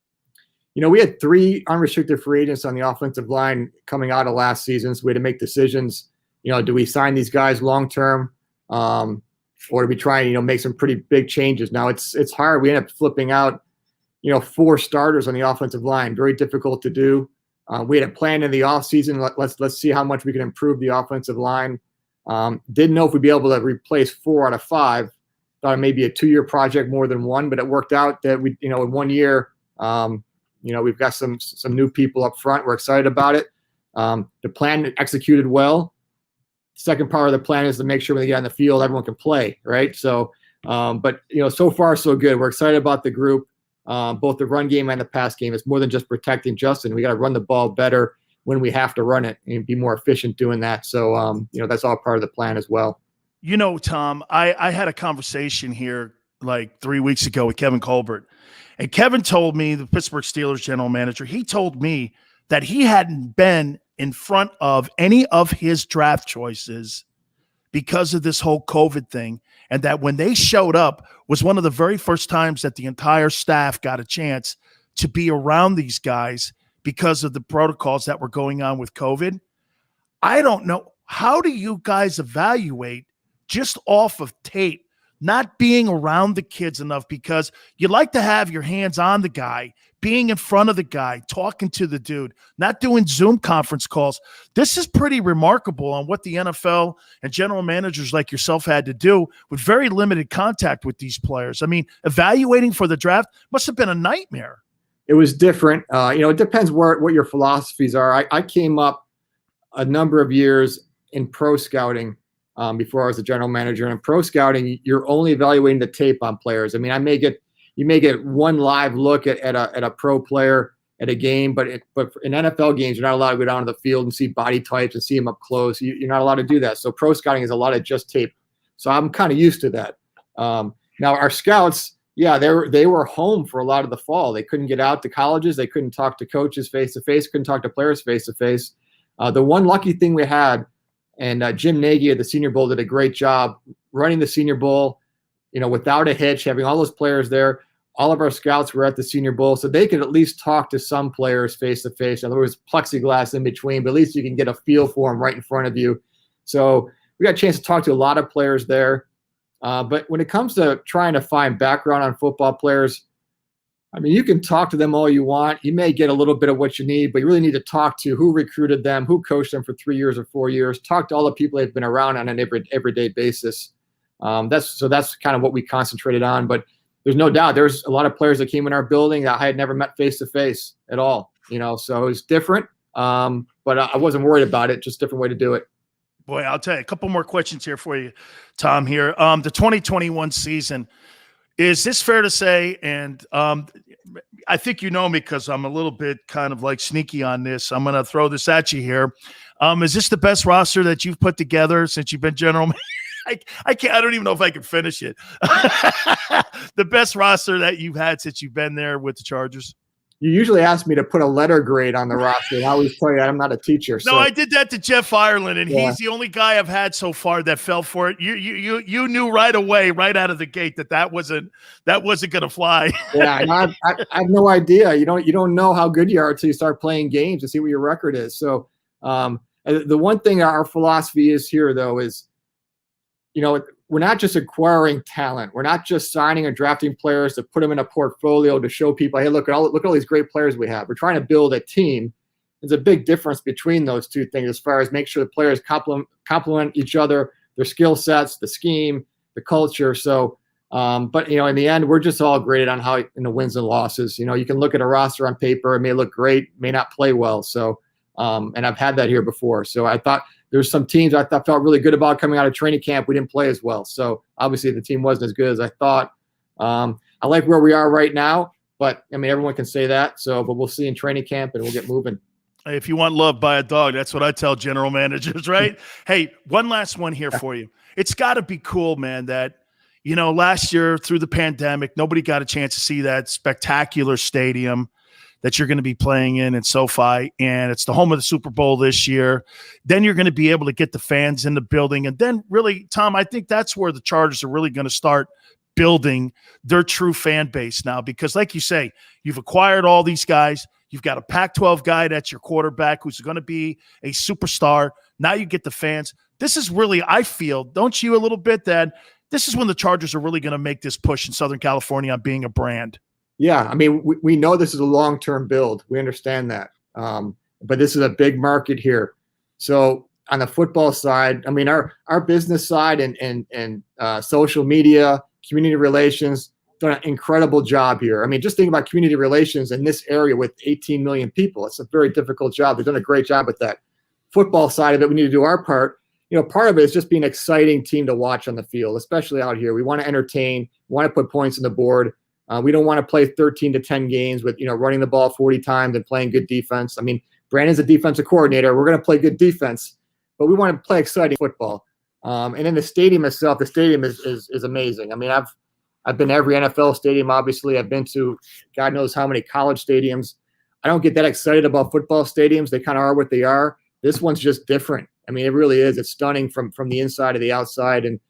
You know, we had 3 unrestricted free agents on the offensive line coming out of last season, so we had to make decisions. You know, do we sign these guys long-term, or do we try and, you know, make some pretty big changes? Now, it's hard. We end up flipping out, you know, 4 starters on the offensive line. Very difficult to do. We had a plan in the offseason. Let's see how much we can improve the offensive line. Didn't know if we'd be able to replace 4 out of 5. Thought it may be a 2-year project more than one, but it worked out that we, you know, in 1 year, you know, we've got some new people up front. We're excited about it. The plan executed well. Second part of the plan is to make sure when they get on the field, everyone can play, right? So, but, you know, so far so good. We're excited about the group, both the run game and the pass game. It's more than just protecting Justin. We got to run the ball better when we have to run it and be more efficient doing that. So, you know, that's all part of the plan as well. You know, Tom, I had a conversation here like 3 weeks ago with Kevin Colbert. And Kevin told me, the Pittsburgh Steelers general manager, he told me that he hadn't been in front of any of his draft choices because of this whole COVID thing. And that when they showed up was one of the very first times that the entire staff got a chance to be around these guys because of the protocols that were going on with COVID. I don't know. How do you guys evaluate just off of tape, not being around the kids enough? Because you like to have your hands on the guy, being in front of the guy, talking to the dude, not doing Zoom conference calls. This is pretty remarkable on what the NFL and general managers like yourself had to do with very limited contact with these players. I mean, evaluating for the draft must have been a nightmare. It was different. You know, it depends what your philosophies are. I came up a number of years in pro scouting before I was a general manager. And in pro scouting, you're only evaluating the tape on players. I mean, you may get one live look at a pro player at a game, but in NFL games, you're not allowed to go down to the field and see body types and see them up close. You're not allowed to do that. So pro scouting is a lot of just tape. So I'm kind of used to that. Now our scouts, yeah, they were home for a lot of the fall. They couldn't get out to colleges. They couldn't talk to coaches face to face. Couldn't talk to players face to face. The one lucky thing we had, and Jim Nagy at the Senior Bowl did a great job running the Senior Bowl, you know, without a hitch, having all those players there. All of our scouts were at the Senior Bowl, so they could at least talk to some players face to face. Now, there was plexiglass in between, but at least you can get a feel for them right in front of you. So we got a chance to talk to a lot of players there. But when it comes to trying to find background on football players, I mean, you can talk to them all you want. You may get a little bit of what you need, but you really need to talk to who recruited them, who coached them for 3 years or 4 years. Talk to all the people they've been around on an everyday basis. That's kind of what we concentrated on. But there's no doubt there's a lot of players that came in our building that I had never met face to face at all. So it was different. But I wasn't worried about it. Just a different way to do it. Boy, I'll tell you a couple more questions here for you, Tom. Here, the 2021 season. Is this fair to say? And I think you know me because I'm a little bit kind of like sneaky on this. I'm going to throw this at you here. Is this the best roster that you've put together since you've been general manager? I don't even know if I can finish it. The best roster that you've had since you've been there with the Chargers? You usually ask me to put a letter grade on the roster, and I always tell you I'm not a teacher. No, I did that to Jeff Ireland, and Yeah. he's the only guy I've had so far that fell for it. You knew right away, right out of the gate, that wasn't going to fly. Yeah, and I have no idea. You don't know how good you are until you start playing games and see what your record is. So the one thing our philosophy is here, though, is we're not just acquiring talent. We're not just signing or drafting players to put them in a portfolio to show people, hey, look at all these great players we have. We're trying to build a team. There's a big difference between those two things as far as make sure the players complement each other, their skill sets, the scheme, the culture. So, but in the end, we're just all graded on how in the wins and losses. You can look at a roster on paper, it may look great, may not play well. So, and I've had that here before. So I thought there's some teams I thought felt really good about coming out of training camp. We didn't play as well. So obviously the team wasn't as good as I thought. I like where we are right now, but I mean, everyone can say that. So, but we'll see in training camp and we'll get moving. If you want love, buy a dog. That's what I tell general managers, right? Hey, one last one here for you. It's got to be cool, man, that, last year through the pandemic, nobody got a chance to see that spectacular stadium that you're going to be playing in SoFi, and it's the home of the Super Bowl this year. Then you're going to be able to get the fans in the building. And then really, Tom, I think that's where the Chargers are really going to start building their true fan base now, because like you say, you've acquired all these guys. You've got a Pac-12 guy that's your quarterback who's going to be a superstar. Now you get the fans. This is really, I feel, don't you, a little bit, that this is when the Chargers are really going to make this push in Southern California on being a brand. Yeah, I mean, we know this is a long-term build. We understand that. But this is a big market here. So on the football side, I mean, our business side and social media, community relations, done an incredible job here. I mean, just think about community relations in this area with 18 million people. It's a very difficult job. They've done a great job with that. Football side of it, we need to do our part. Part of it is just being an exciting team to watch on the field, especially out here. We want to entertain, want to put points on the board. We don't want to play 13 to 10 games with, running the ball 40 times and playing good defense. I mean, Brandon's a defensive coordinator. We're going to play good defense, but we want to play exciting football. And then the stadium itself, the stadium is amazing. I mean, I've been to every NFL stadium, obviously. I've been to God knows how many college stadiums. I don't get that excited about football stadiums. They kind of are what they are. This one's just different. I mean, it really is. It's stunning from the inside to the outside. And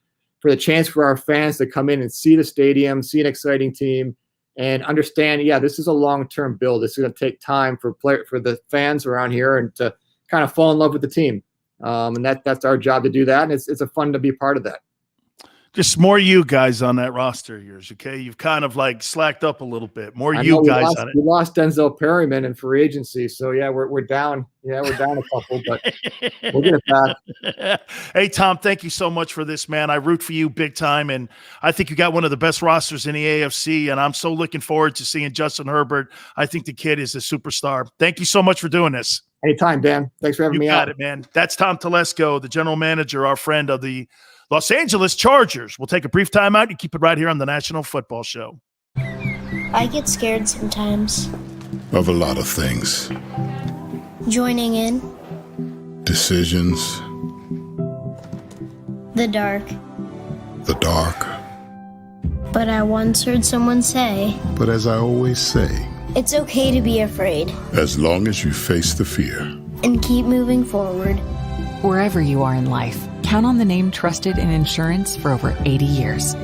for the chance for our fans to come in and see the stadium, see an exciting team, and understand, this is a long-term build. It's going to take time for the fans around here and to kind of fall in love with the team. And that's our job to do that. And it's a fun to be part of that. Just more you guys on that roster of yours, okay? You've kind of like slacked up a little bit. More you guys on it. We lost Denzel Perryman in free agency, so we're down. Yeah, we're down a couple, but we'll get it back. Hey, Tom, thank you so much for this, man. I root for you big time, and I think you got one of the best rosters in the AFC, and I'm so looking forward to seeing Justin Herbert. I think the kid is a superstar. Thank you so much for doing this. Anytime, Dan. Thanks for having me out. You got it, man. That's Tom Telesco, the general manager, our friend of the Los Angeles Chargers. We'll take a brief timeout. You keep it right here on the National Football Show. I get scared sometimes. Of a lot of things. Joining in. Decisions. The dark. The dark. But I once heard someone say, But as I always say, it's okay to be afraid. as long as you face the fear. And keep moving forward. Wherever you are in life, count on the name trusted in insurance for over 80 years.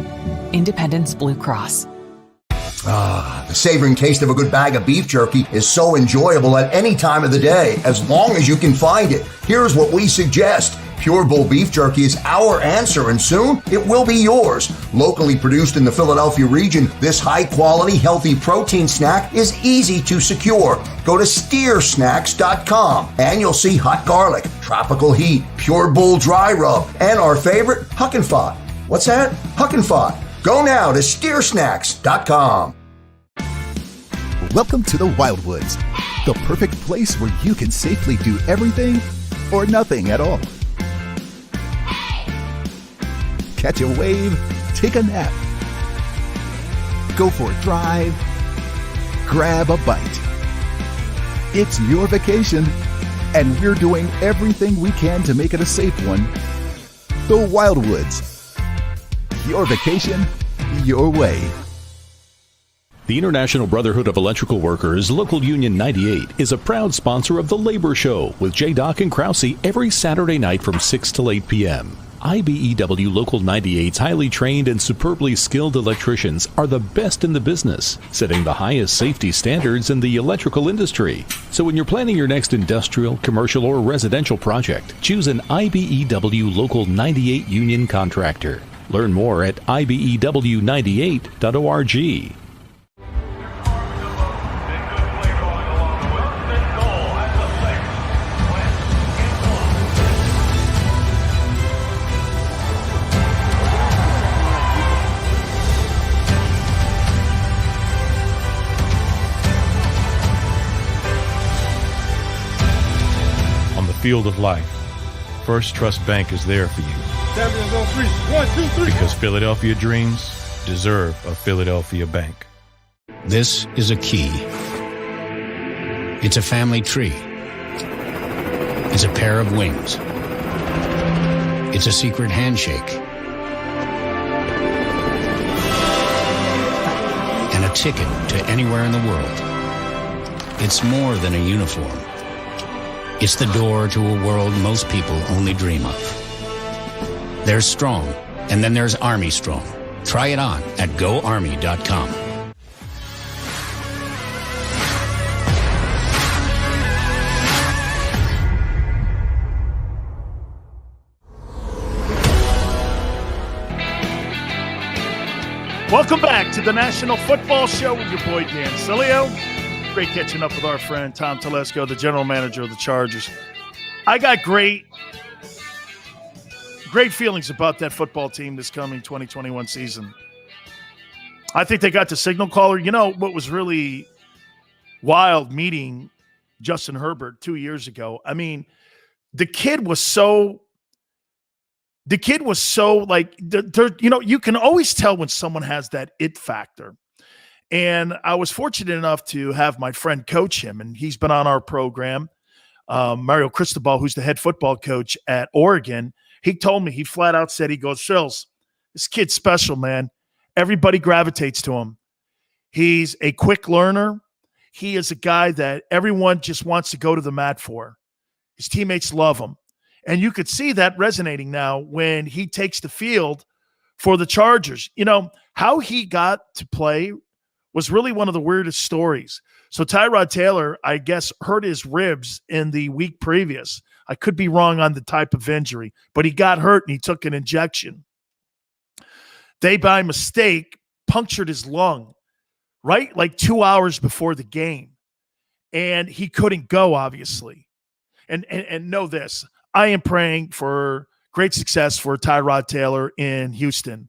Independence Blue Cross. The savoring taste of a good bag of beef jerky is so enjoyable at any time of the day, as long as you can find it. Here's what we suggest. Pure Bull beef jerky is our answer, and soon it will be yours. Locally produced in the Philadelphia region, this high-quality, healthy protein snack is easy to secure. Go to steersnacks.com and you'll see hot garlic, tropical heat, Pure Bull dry rub, and our favorite, Huck and Fod. What's that? Huck and Fod. Go now to steersnacks.com. Welcome to the Wildwoods, the perfect place where you can safely do everything or nothing at all. Catch a wave, take a nap, go for a drive, grab a bite. It's your vacation, and we're doing everything we can to make it a safe one. The Wildwoods. Your vacation, your way. The International Brotherhood of Electrical Workers, Local Union 98, is a proud sponsor of The Labor Show with J. and Krause every Saturday night from 6 till 8 p.m. IBEW Local 98's highly trained and superbly skilled electricians are the best in the business, setting the highest safety standards in the electrical industry. So when you're planning your next industrial, commercial, or residential project, choose an IBEW Local 98 union contractor. Learn more at ibew98.org. On the field of life, First Trust Bank is there for you. Champions on three. 1, 2, 3. Because Philadelphia dreams deserve a Philadelphia bank. This is a key. It's a family tree. It's a pair of wings. It's a secret handshake. And a ticket to anywhere in the world. It's more than a uniform. It's the door to a world most people only dream of. There's Strong, and then there's Army Strong. Try it on at GoArmy.com. Welcome back to the National Football Show with your boy Dan Sileo. Great catching up with our friend Tom Telesco, the general manager of the Chargers. I got great feelings about that football team this coming 2021 season. I think they got the signal caller. You know what was really wild meeting Justin Herbert 2 years ago? I mean, the kid was so like, you can always tell when someone has that it factor. And I was fortunate enough to have my friend coach him, and he's been on our program. Mario Cristobal, who's the head football coach at Oregon, he told me, he flat out said, he goes, Sills, this kid's special, man. Everybody gravitates to him. He's a quick learner. He is a guy that everyone just wants to go to the mat for. His teammates love him. And you could see that resonating now when he takes the field for the Chargers. You know, how he got to play was really one of the weirdest stories. So Tyrod Taylor, I guess, hurt his ribs in the week previous. I could be wrong on the type of injury, but he got hurt and he took an injection. They, by mistake, punctured his lung, right? Like 2 hours before the game. And he couldn't go, obviously. And know this, I am praying for great success for Tyrod Taylor in Houston.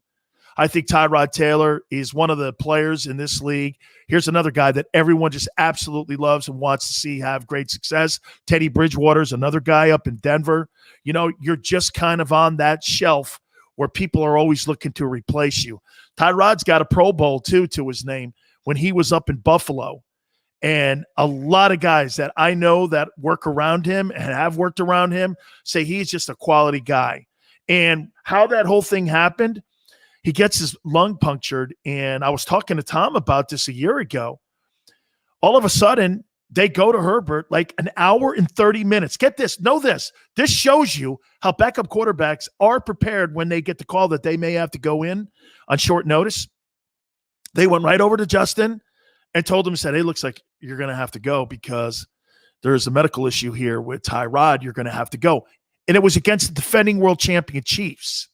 I think Tyrod Taylor is one of the players in this league. Here's another guy that everyone just absolutely loves and wants to see have great success. Teddy Bridgewater is another guy up in Denver. You know, you're just kind of on that shelf where people are always looking to replace you. Tyrod's got a Pro Bowl, too, to his name when he was up in Buffalo. And a lot of guys that I know that work around him and have worked around him say he's just a quality guy. And how that whole thing happened, he gets his lung punctured, and I was talking to Tom about this a year ago. All of a sudden, they go to Herbert like an hour and 30 minutes. Get this, know this. This shows you how backup quarterbacks are prepared when they get the call that they may have to go in on short notice. They went right over to Justin and told him, said, hey, looks like you're going to have to go because there's a medical issue here with Tyrod. You're going to have to go. and it was against the defending world champion Chiefs.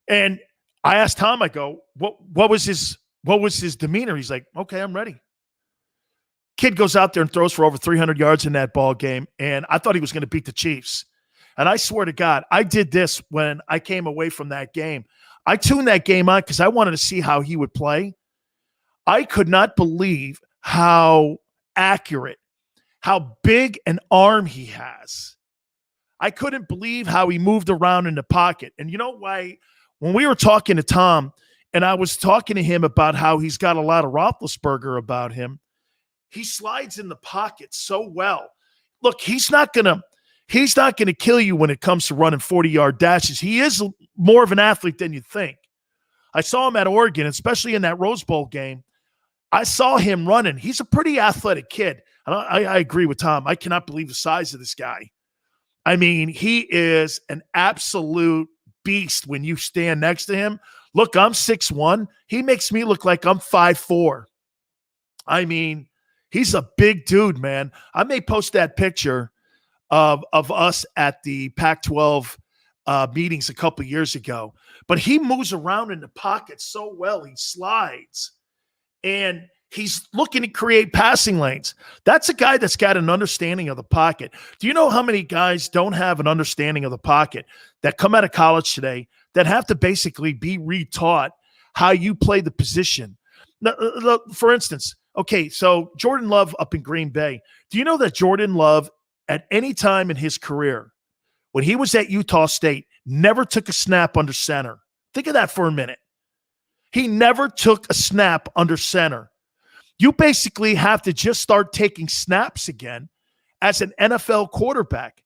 And I asked Tom, I go, what was his demeanor? He's like, okay, I'm ready. Kid goes out there and throws for over 300 yards in that ball game, and I thought he was going to beat the Chiefs. And I swear to God, I did this when I came away from that game. I tuned that game on because I wanted to see how he would play. I could not believe how accurate, how big an arm he has. I couldn't believe how he moved around in the pocket. And you know why? When we were talking to Tom, and I was talking to him about how he's got a lot of Roethlisberger about him, he slides in the pocket so well. Look, he's not gonna kill you when it comes to running 40-yard dashes. He is more of an athlete than you think. I saw him at Oregon, especially in that Rose Bowl game. I saw him running. He's a pretty athletic kid. And I agree with Tom. I cannot believe the size of this guy. I mean, he is an absolute beast when you stand next to him. Look, I'm 6'1". He makes me look like I'm 5'4". I mean, he's a big dude, man. I may post that picture of us at the Pac-12 meetings a couple of years ago. But he moves around in the pocket so well. He slides. And he's looking to create passing lanes. That's a guy that's got an understanding of the pocket. Do you know how many guys don't have an understanding of the pocket that come out of college today that have to basically be retaught how you play the position? Now, for instance, okay, so Jordan Love up in Green Bay. Do you know that Jordan Love, at any time in his career, when he was at Utah State, never took a snap under center? Think of that for a minute. He never took a snap under center. You basically have to just start taking snaps again as an NFL quarterback.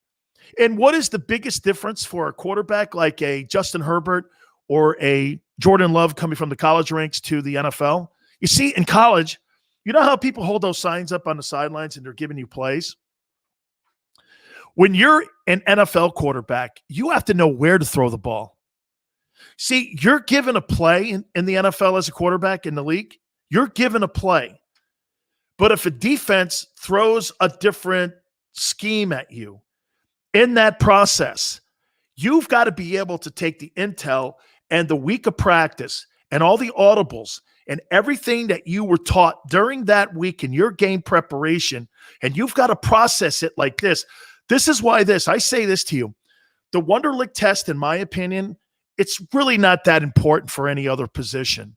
And what is the biggest difference for a quarterback like a Justin Herbert or a Jordan Love coming from the college ranks to the NFL? You see, in college, you know how people hold those signs up on the sidelines and they're giving you plays? When you're an NFL quarterback, you have to know where to throw the ball. See, you're given a play in the NFL as a quarterback in the league. You're given a play. But if a defense throws a different scheme at you in that process, you've got to be able to take the intel and the week of practice and all the audibles and everything that you were taught during that week in your game preparation, and you've got to process it like this. This is why I say this to you. The Wonderlic test, in my opinion, it's really not that important for any other position,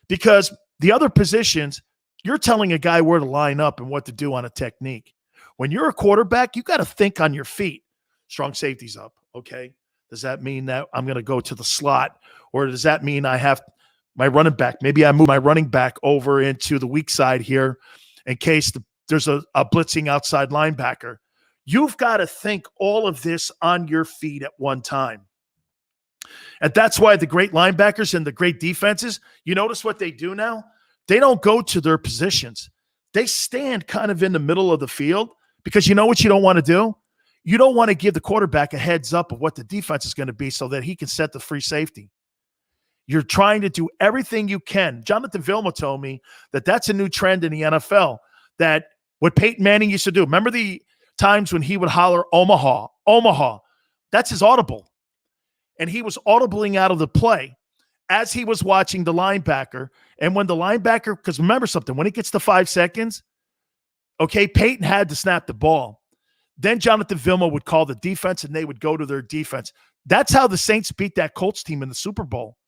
because the other positions, you're telling a guy where to line up and what to do on a technique. When you're a quarterback, you got to think on your feet. Strong safety's up. Okay. Does that mean that I'm going to go to the slot, or does that mean I have my running back? Maybe I move my running back over into the weak side here in case there's a blitzing outside linebacker. You've got to think all of this on your feet at one time. And that's why the great linebackers and the great defenses, you notice what they do now? They don't go to their positions. They stand kind of in the middle of the field, because you know what you don't want to do? You don't want to give the quarterback a heads up of what the defense is going to be so that he can set the free safety. You're trying to do everything you can. Jonathan Vilma told me that that's a new trend in the NFL, that what Peyton Manning used to do. Remember the times when he would holler, Omaha, Omaha. That's his audible. And he was audibling out of the play as he was watching the linebacker. And when the linebacker, because remember something, when it gets to 5 seconds, okay, Peyton had to snap the ball. Then Jonathan Vilma would call the defense and they would go to their defense. That's how the Saints beat that Colts team in the Super Bowl.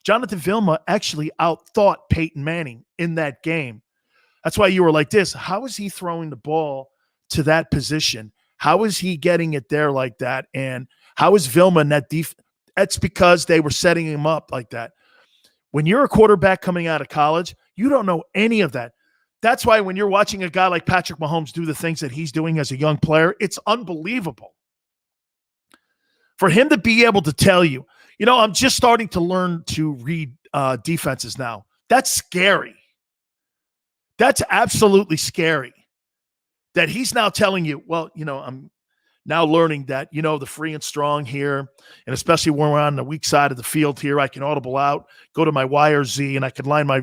Jonathan Vilma actually outthought Peyton Manning in that game. That's why you were like this. How is he throwing the ball to that position? How is he getting it there like that? And how is Vilma in that defense? That's because they were setting him up like that. When you're a quarterback coming out of college, you don't know any of that. That's why when you're watching a guy like Patrick Mahomes do the things that he's doing as a young player, it's unbelievable. For him to be able to tell you, I'm just starting to learn to read defenses now. That's scary. That's absolutely scary. That he's now telling you, well, I'm now learning that, the free and strong here, and especially when we're on the weak side of the field here, I can audible out, go to my Y or Z, and I can line my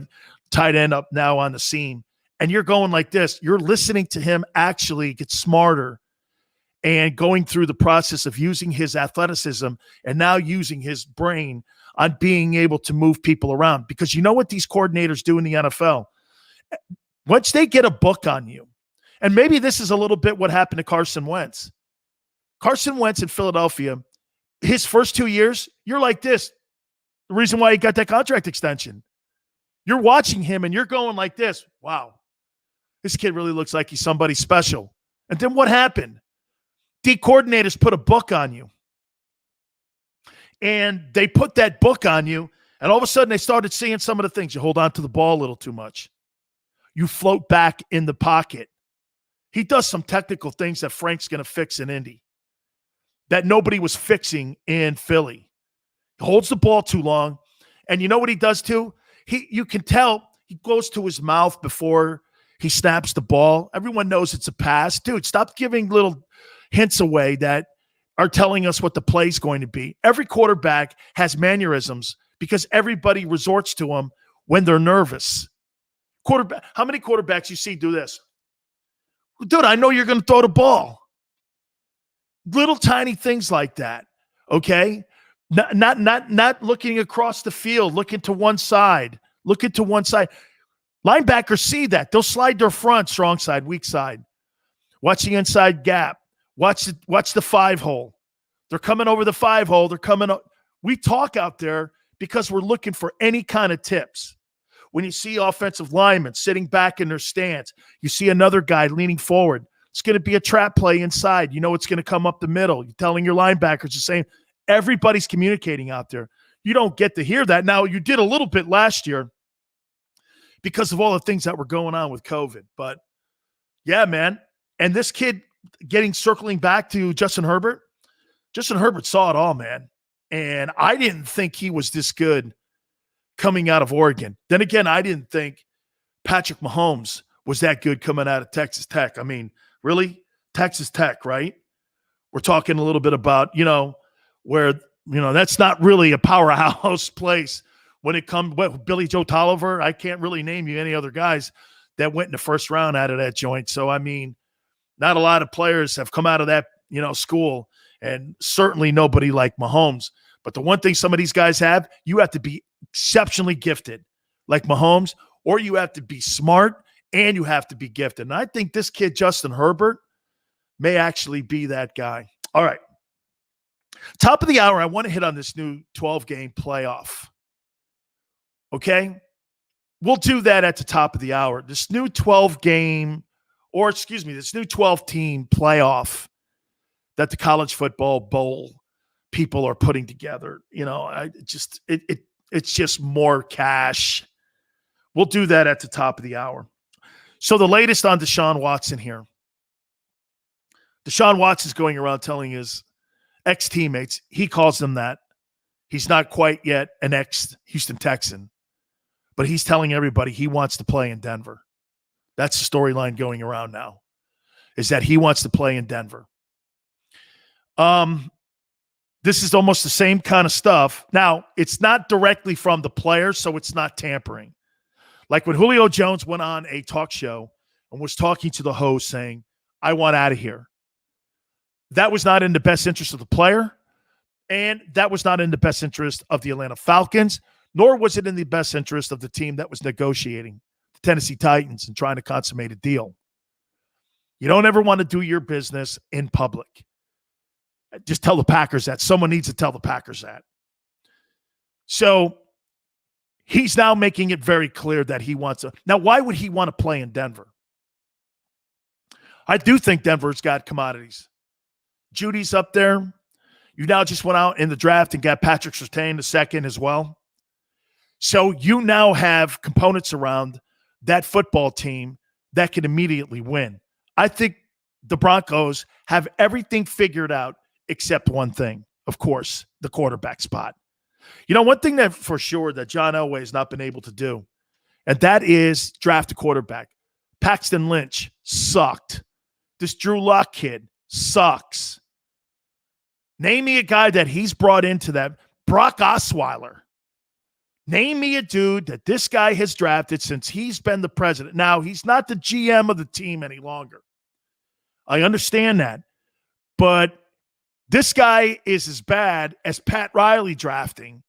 tight end up now on the seam. And you're going like this. You're listening to him actually get smarter and going through the process of using his athleticism and now using his brain on being able to move people around. Because you know what these coordinators do in the NFL? Once they get a book on you, and maybe this is a little bit what happened to Carson Wentz. Carson Wentz in Philadelphia, his first 2 years, you're like this. The reason why he got that contract extension. You're watching him and you're going like this. Wow, this kid really looks like he's somebody special. And then what happened? D coordinators put a book on you. And they put that book on you, and all of a sudden they started seeing some of the things. You hold on to the ball a little too much. You float back in the pocket. He does some technical things that Frank's going to fix in Indy that nobody was fixing in Philly. He holds the ball too long. And you know what he does too? You can tell he goes to his mouth before he snaps the ball. Everyone knows it's a pass. Dude, stop giving little hints away that are telling us what the play's going to be. Every quarterback has mannerisms because everybody resorts to them when they're nervous. How many quarterbacks you see do this? Dude, I know you're going to throw the ball. Little tiny things like that, okay? Not looking across the field, looking to one side. Linebackers see that. They'll slide their front, strong side, weak side. Watch the inside gap. Watch the 5-hole. They're coming over the 5-hole. They're coming up. We talk out there because we're looking for any kind of tips. When you see offensive linemen sitting back in their stance, you see another guy leaning forward. It's going to be a trap play inside. You know it's going to come up the middle. You're telling your linebackers the same. Everybody's communicating out there. You don't get to hear that. Now, you did a little bit last year because of all the things that were going on with COVID. But, yeah, man. And this kid circling back to Justin Herbert. Justin Herbert saw it all, man. And I didn't think he was this good coming out of Oregon. Then again, I didn't think Patrick Mahomes was that good coming out of Texas Tech. I mean, really? Texas Tech, right? We're talking a little bit about, where, that's not really a powerhouse place when it comes with Billy Joe Tolliver. I can't really name you any other guys that went in the first round out of that joint. So, I mean, not a lot of players have come out of that, school, and certainly nobody like Mahomes. But the one thing some of these guys have, you have to be exceptionally gifted like Mahomes, or you have to be smart and you have to be gifted. And I think this kid, Justin Herbert, may actually be that guy. All right. Top of the hour, I want to hit on this new 12-game playoff. Okay? We'll do that at the top of the hour. This new 12-team playoff that the College Football Bowl people are putting together. It's just more cash. We'll do that at the top of the hour. So the latest on Deshaun Watson here. Deshaun Watson's going around telling his ex-teammates, he calls them that. He's not quite yet an ex-Houston Texan, but he's telling everybody he wants to play in Denver. That's the storyline going around now, is that he wants to play in Denver. This is almost the same kind of stuff. Now, it's not directly from the player, so it's not tampering. Like when Julio Jones went on a talk show and was talking to the host saying, I want out of here. That was not in the best interest of the player, and that was not in the best interest of the Atlanta Falcons, nor was it in the best interest of the team that was negotiating, the Tennessee Titans, and trying to consummate a deal. You don't ever want to do your business in public. Just tell the Packers that. Someone needs to tell the Packers that. So he's now making it very clear that he wants to. Now, why would he want to play in Denver? I do think Denver's got commodities. Judy's up there. You now just went out in the draft and got Patrick Surtain the second as well. So you now have components around that football team that can immediately win. I think the Broncos have everything figured out except one thing, of course, the quarterback spot. One thing that for sure that John Elway has not been able to do, and that is draft a quarterback. Paxton Lynch sucked. This Drew Lock kid sucks. Name me a guy that he's brought into that. Brock Osweiler. Name me a dude that this guy has drafted since he's been the president. Now, he's not the GM of the team any longer. I understand that. But this guy is as bad as Pat Riley drafting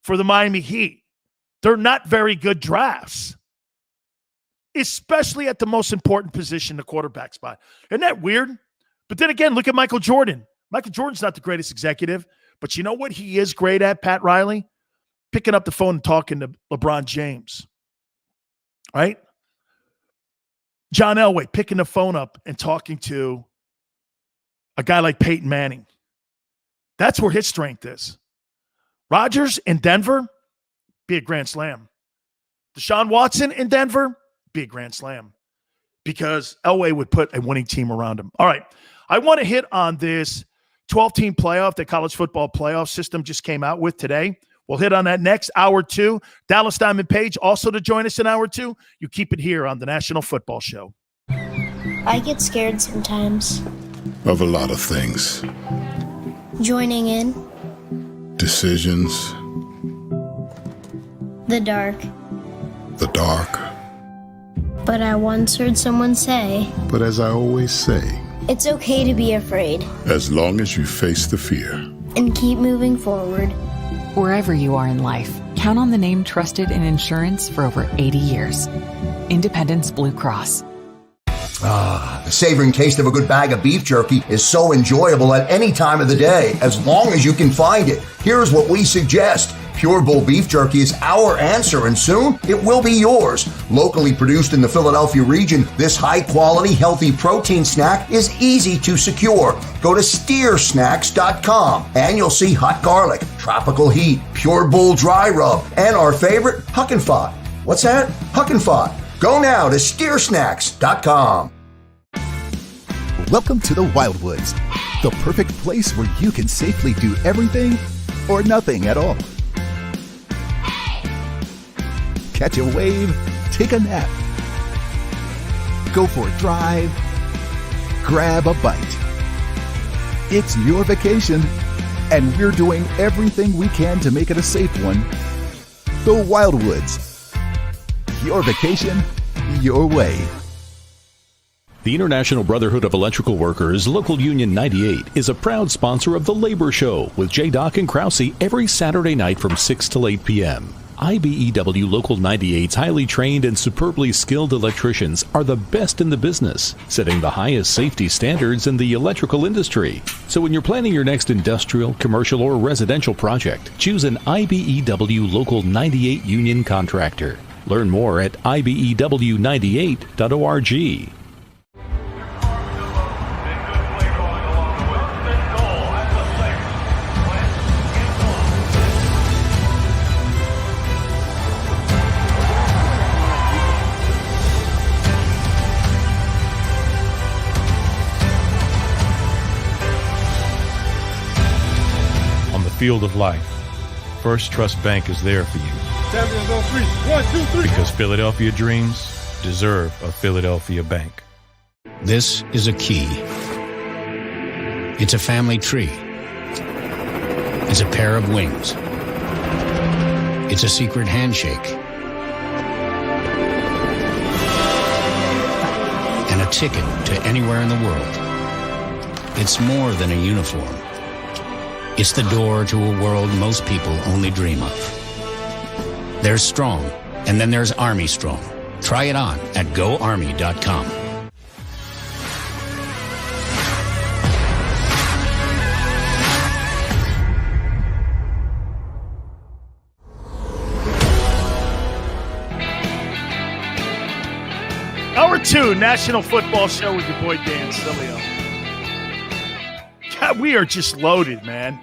for the Miami Heat. They're not very good drafts, especially at the most important position, the quarterback spot. Isn't that weird? But then again, look at Michael Jordan. Michael Jordan's not the greatest executive, but you know what he is great at, Pat Riley? Picking up the phone and talking to LeBron James, right? John Elway picking the phone up and talking to a guy like Peyton Manning. That's where his strength is. Rodgers in Denver, be a grand slam. Deshaun Watson in Denver, be a grand slam. Because Elway would put a winning team around him. All right. I want to hit on this 12-team playoff that college football playoff system just came out with today. We'll hit on that next. Hour 2. Dallas Diamond Page also to join us in Hour 2. You keep it here on the National Football Show. I get scared sometimes. Of a lot of things. Joining in. Decisions. The dark. The dark. But I once heard someone say, But as I always say, it's okay to be afraid. as long as you face the fear. And keep moving forward. Wherever you are in life, count on the name trusted in insurance for over 80 years. Independence Blue Cross. The savoring taste of a good bag of beef jerky is so enjoyable at any time of the day, as long as you can find it. Here's what we suggest. Pure Bull beef jerky is our answer, and soon it will be yours. Locally produced in the Philadelphia region, this high-quality, healthy protein snack is easy to secure. Go to steersnacks.com, and you'll see hot garlic, tropical heat, Pure Bull dry rub, and our favorite, Huck and Fod. What's that? Huck and Fod. Go now to steersnacks.com. Welcome to the Wildwoods, the perfect place where you can safely do everything or nothing at all. Catch a wave, take a nap, go for a drive, grab a bite. It's your vacation, and we're doing everything we can to make it a safe one. The Wildwoods. Your vacation, your way. The International Brotherhood of Electrical Workers, Local Union 98, is a proud sponsor of The Labor Show with J. and Krause every Saturday night from 6 till 8 p.m. IBEW Local 98's highly trained and superbly skilled electricians are the best in the business, setting the highest safety standards in the electrical industry. So when you're planning your next industrial, commercial, or residential project, choose an IBEW Local 98 union contractor. Learn more at ibew98.org. Field of life, First Trust Bank is there for you. Champions on 3. 1, 2, 3. Because Philadelphia dreams deserve a Philadelphia bank. This is a key. It's a family tree. It's a pair of wings. It's a secret handshake. And a ticket to anywhere in the world. It's more than a uniform. It's the door to a world most people only dream of. There's Strong, and then there's Army Strong. Try it on at GoArmy.com. Hour 2, National Football Show with your boy Dan Sileo. God, we are just loaded, man.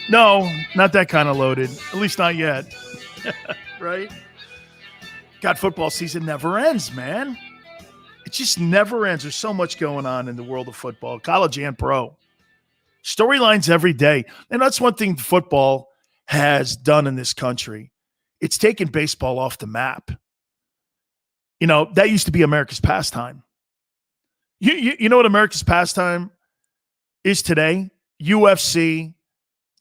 No, not that kind of loaded. At least not yet. Right? God, football season never ends, man. It just never ends. There's so much going on in the world of football, college and pro. Storylines every day. And that's one thing football has done in this country. It's taken baseball off the map. You know, that used to be America's pastime. You know what America's pastime is today? UFC,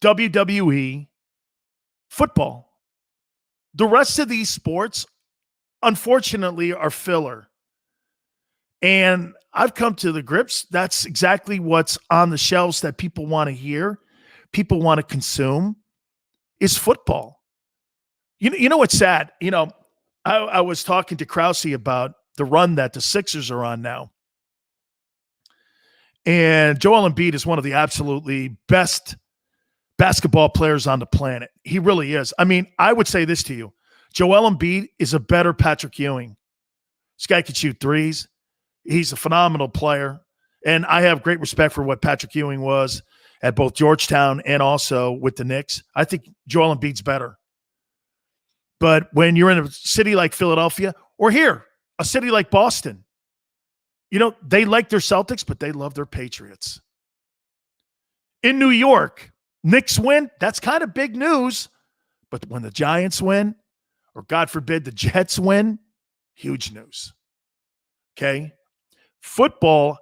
WWE, football. The rest of these sports, unfortunately, are filler. And I've come to the grips. That's exactly what's on the shelves that people want to hear, people want to consume, is football. You know what's sad? I was talking to Krause about the run that the Sixers are on now. And Joel Embiid is one of the absolutely best basketball players on the planet. He really is. I mean, I would say this to you. Joel Embiid is a better Patrick Ewing. This guy can shoot threes. He's a phenomenal player. And I have great respect for what Patrick Ewing was at both Georgetown and also with the Knicks. I think Joel Embiid's better. But when you're in a city like Philadelphia, or here, a city like Boston, they like their Celtics, but they love their Patriots. In New York, Knicks win, that's kind of big news. But when the Giants win, or God forbid the Jets win, huge news. Okay? Football,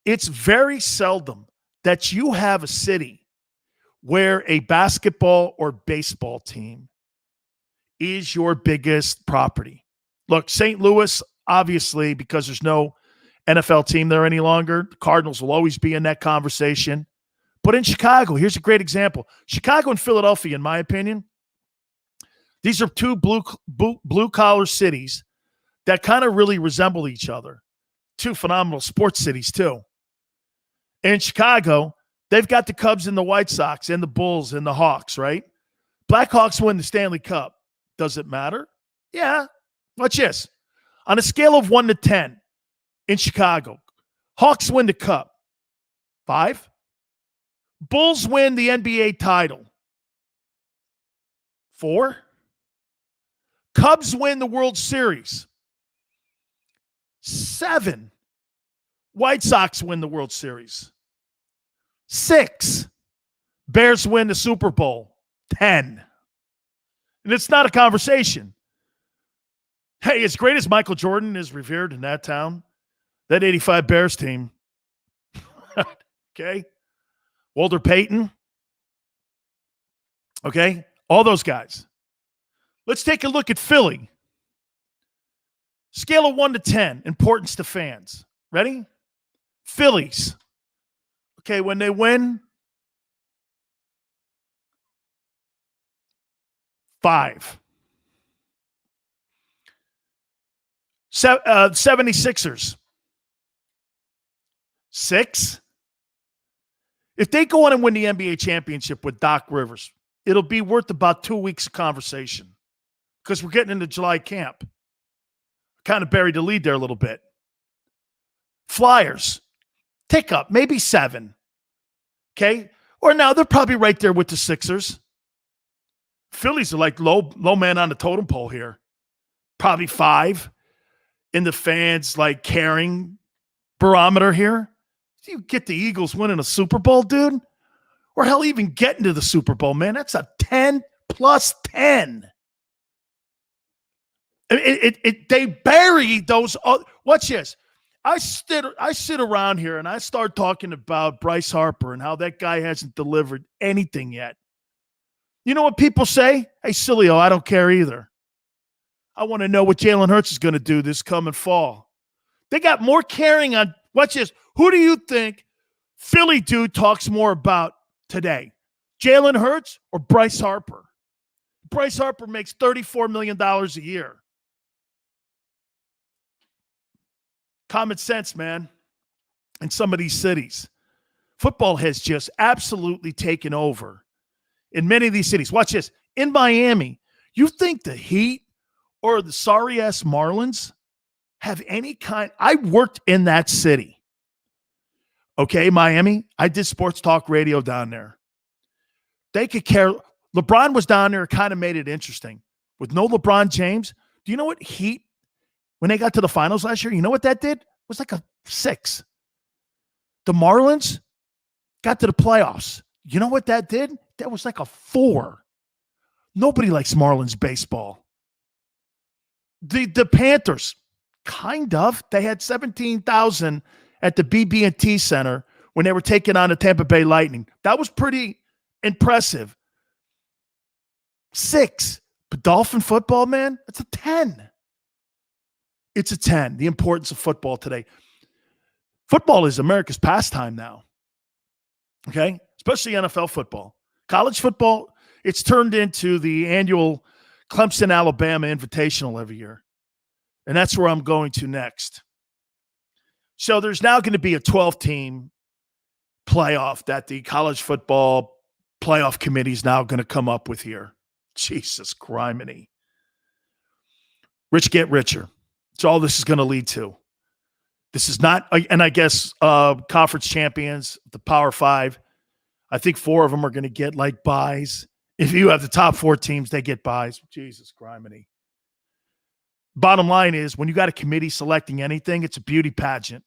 it's very seldom that you have a city where a basketball or baseball team is your biggest property. Look, St. Louis, obviously, because there's no NFL team there any longer, the Cardinals will always be in that conversation. But in Chicago, here's a great example. Chicago and Philadelphia, in my opinion, these are two blue-collar cities that kind of really resemble each other. Two phenomenal sports cities, too. In Chicago, they've got the Cubs and the White Sox and the Bulls and the Hawks, right? Blackhawks win the Stanley Cup. Does it matter? Yeah. Watch this. On a scale of 1 to 10 in Chicago, Hawks win the Cup. 5. Bulls win the NBA title. 4. Cubs win the World Series. 7. White Sox win the World Series. 6. Bears win the Super Bowl. 10. And it's not a conversation. Hey, as great as Michael Jordan is revered in that town, that 85 Bears team, okay? Walter Payton, okay? All those guys. Let's take a look at Philly. Scale of 1 to 10, importance to fans. Ready? Phillies. Okay, when they win, 5. 76ers. 6. If they go on and win the NBA championship with Doc Rivers, it'll be worth about 2 weeks of conversation because we're getting into July camp. Kind of buried the lead there a little bit. Flyers. Tick up, maybe 7. Okay? Or now they're probably right there with the Sixers. Phillies are like low man on the totem pole here. Probably 5 in the fans like caring barometer here. You get the Eagles winning a Super Bowl, dude? Or hell, even getting to the Super Bowl, man. That's a 10 plus 10. They bury those. Watch this. I sit around here and I start talking about Bryce Harper and how that guy hasn't delivered anything yet. You know what people say? Hey, Sileo, I don't care either. I want to know what Jalen Hurts is going to do this coming fall. They got more caring on, watch this. Who do you think Philly dude talks more about today? Jalen Hurts or Bryce Harper? Bryce Harper makes $34 million a year. Common sense, man. In some of these cities. Football has just absolutely taken over in many of these cities. Watch this. In Miami, you think the Heat or the sorry-ass Marlins have any kind? I worked in that city. Okay, Miami. I did sports talk radio down there. They could care. LeBron was down there, kind of made it interesting. With no LeBron James, do you know what Heat, when they got to the finals last year, you know what that did? It was like a 6. The Marlins got to the playoffs. You know what that did? That was like a 4. Nobody likes Marlins baseball. The Panthers, kind of. They had 17,000 at the BB&T Center when they were taking on the Tampa Bay Lightning. That was pretty impressive. 6. But Dolphin football, man, it's a 10. It's a 10. The importance of football today. Football is America's pastime now. Okay? Especially NFL football. College football, it's turned into the annual Clemson, Alabama Invitational every year. And that's where I'm going to next. So there's now going to be a 12-team playoff that the college football playoff committee is now going to come up with here. Jesus criminy. Rich get richer. That's all this is going to lead to. This is not, and I guess conference champions, the Power Five, I think 4 of them are going to get like buys. If you have the top 4 teams, they get buys. Jesus criminy. Bottom line is, when you got a committee selecting anything, it's a beauty pageant.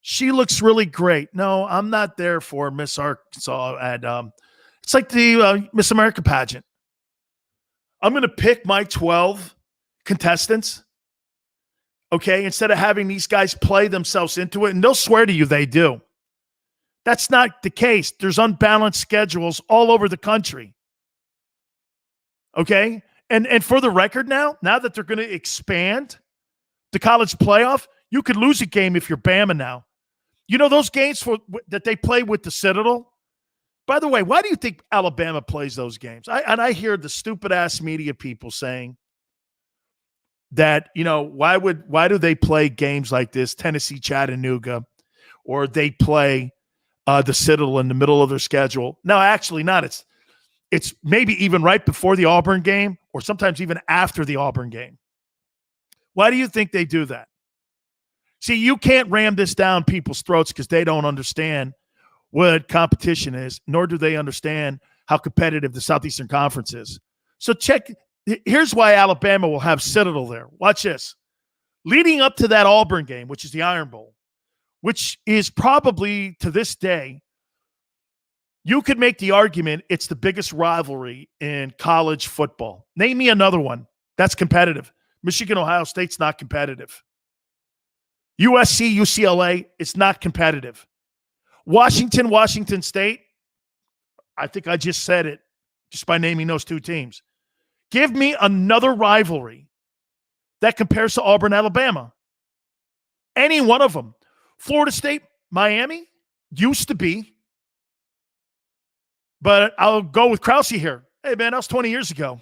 She looks really great. No, I'm not there for Miss Arkansas. It's like the Miss America pageant. I'm going to pick my 12 contestants, okay, instead of having these guys play themselves into it, and they'll swear to you they do. That's not the case. There's unbalanced schedules all over the country, okay? And for the record now that they're going to expand the college playoff, you could lose a game if you're Bama now. You know those games that they play with the Citadel? By the way, why do you think Alabama plays those games? I hear the stupid-ass media people saying that, you know, why do they play games like this, Tennessee, Chattanooga, or they play the Citadel in the middle of their schedule? No, actually not. It's maybe even right before the Auburn game or sometimes even after the Auburn game. Why do you think they do that? See, you can't ram this down people's throats because they don't understand what competition is, nor do they understand how competitive the Southeastern Conference is. So here's why Alabama will have Citadel there. Watch this. Leading up to that Auburn game, which is the Iron Bowl, which is probably, to this day, you could make the argument it's the biggest rivalry in college football. Name me another one that's competitive. Michigan, Ohio State's not competitive. USC, UCLA, it's not competitive. Washington State, I think I just said it just by naming those 2 teams. Give me another rivalry that compares to Auburn, Alabama. Any one of them. Florida State, Miami, used to be. But I'll go with Krause here. Hey, man, that was 20 years ago.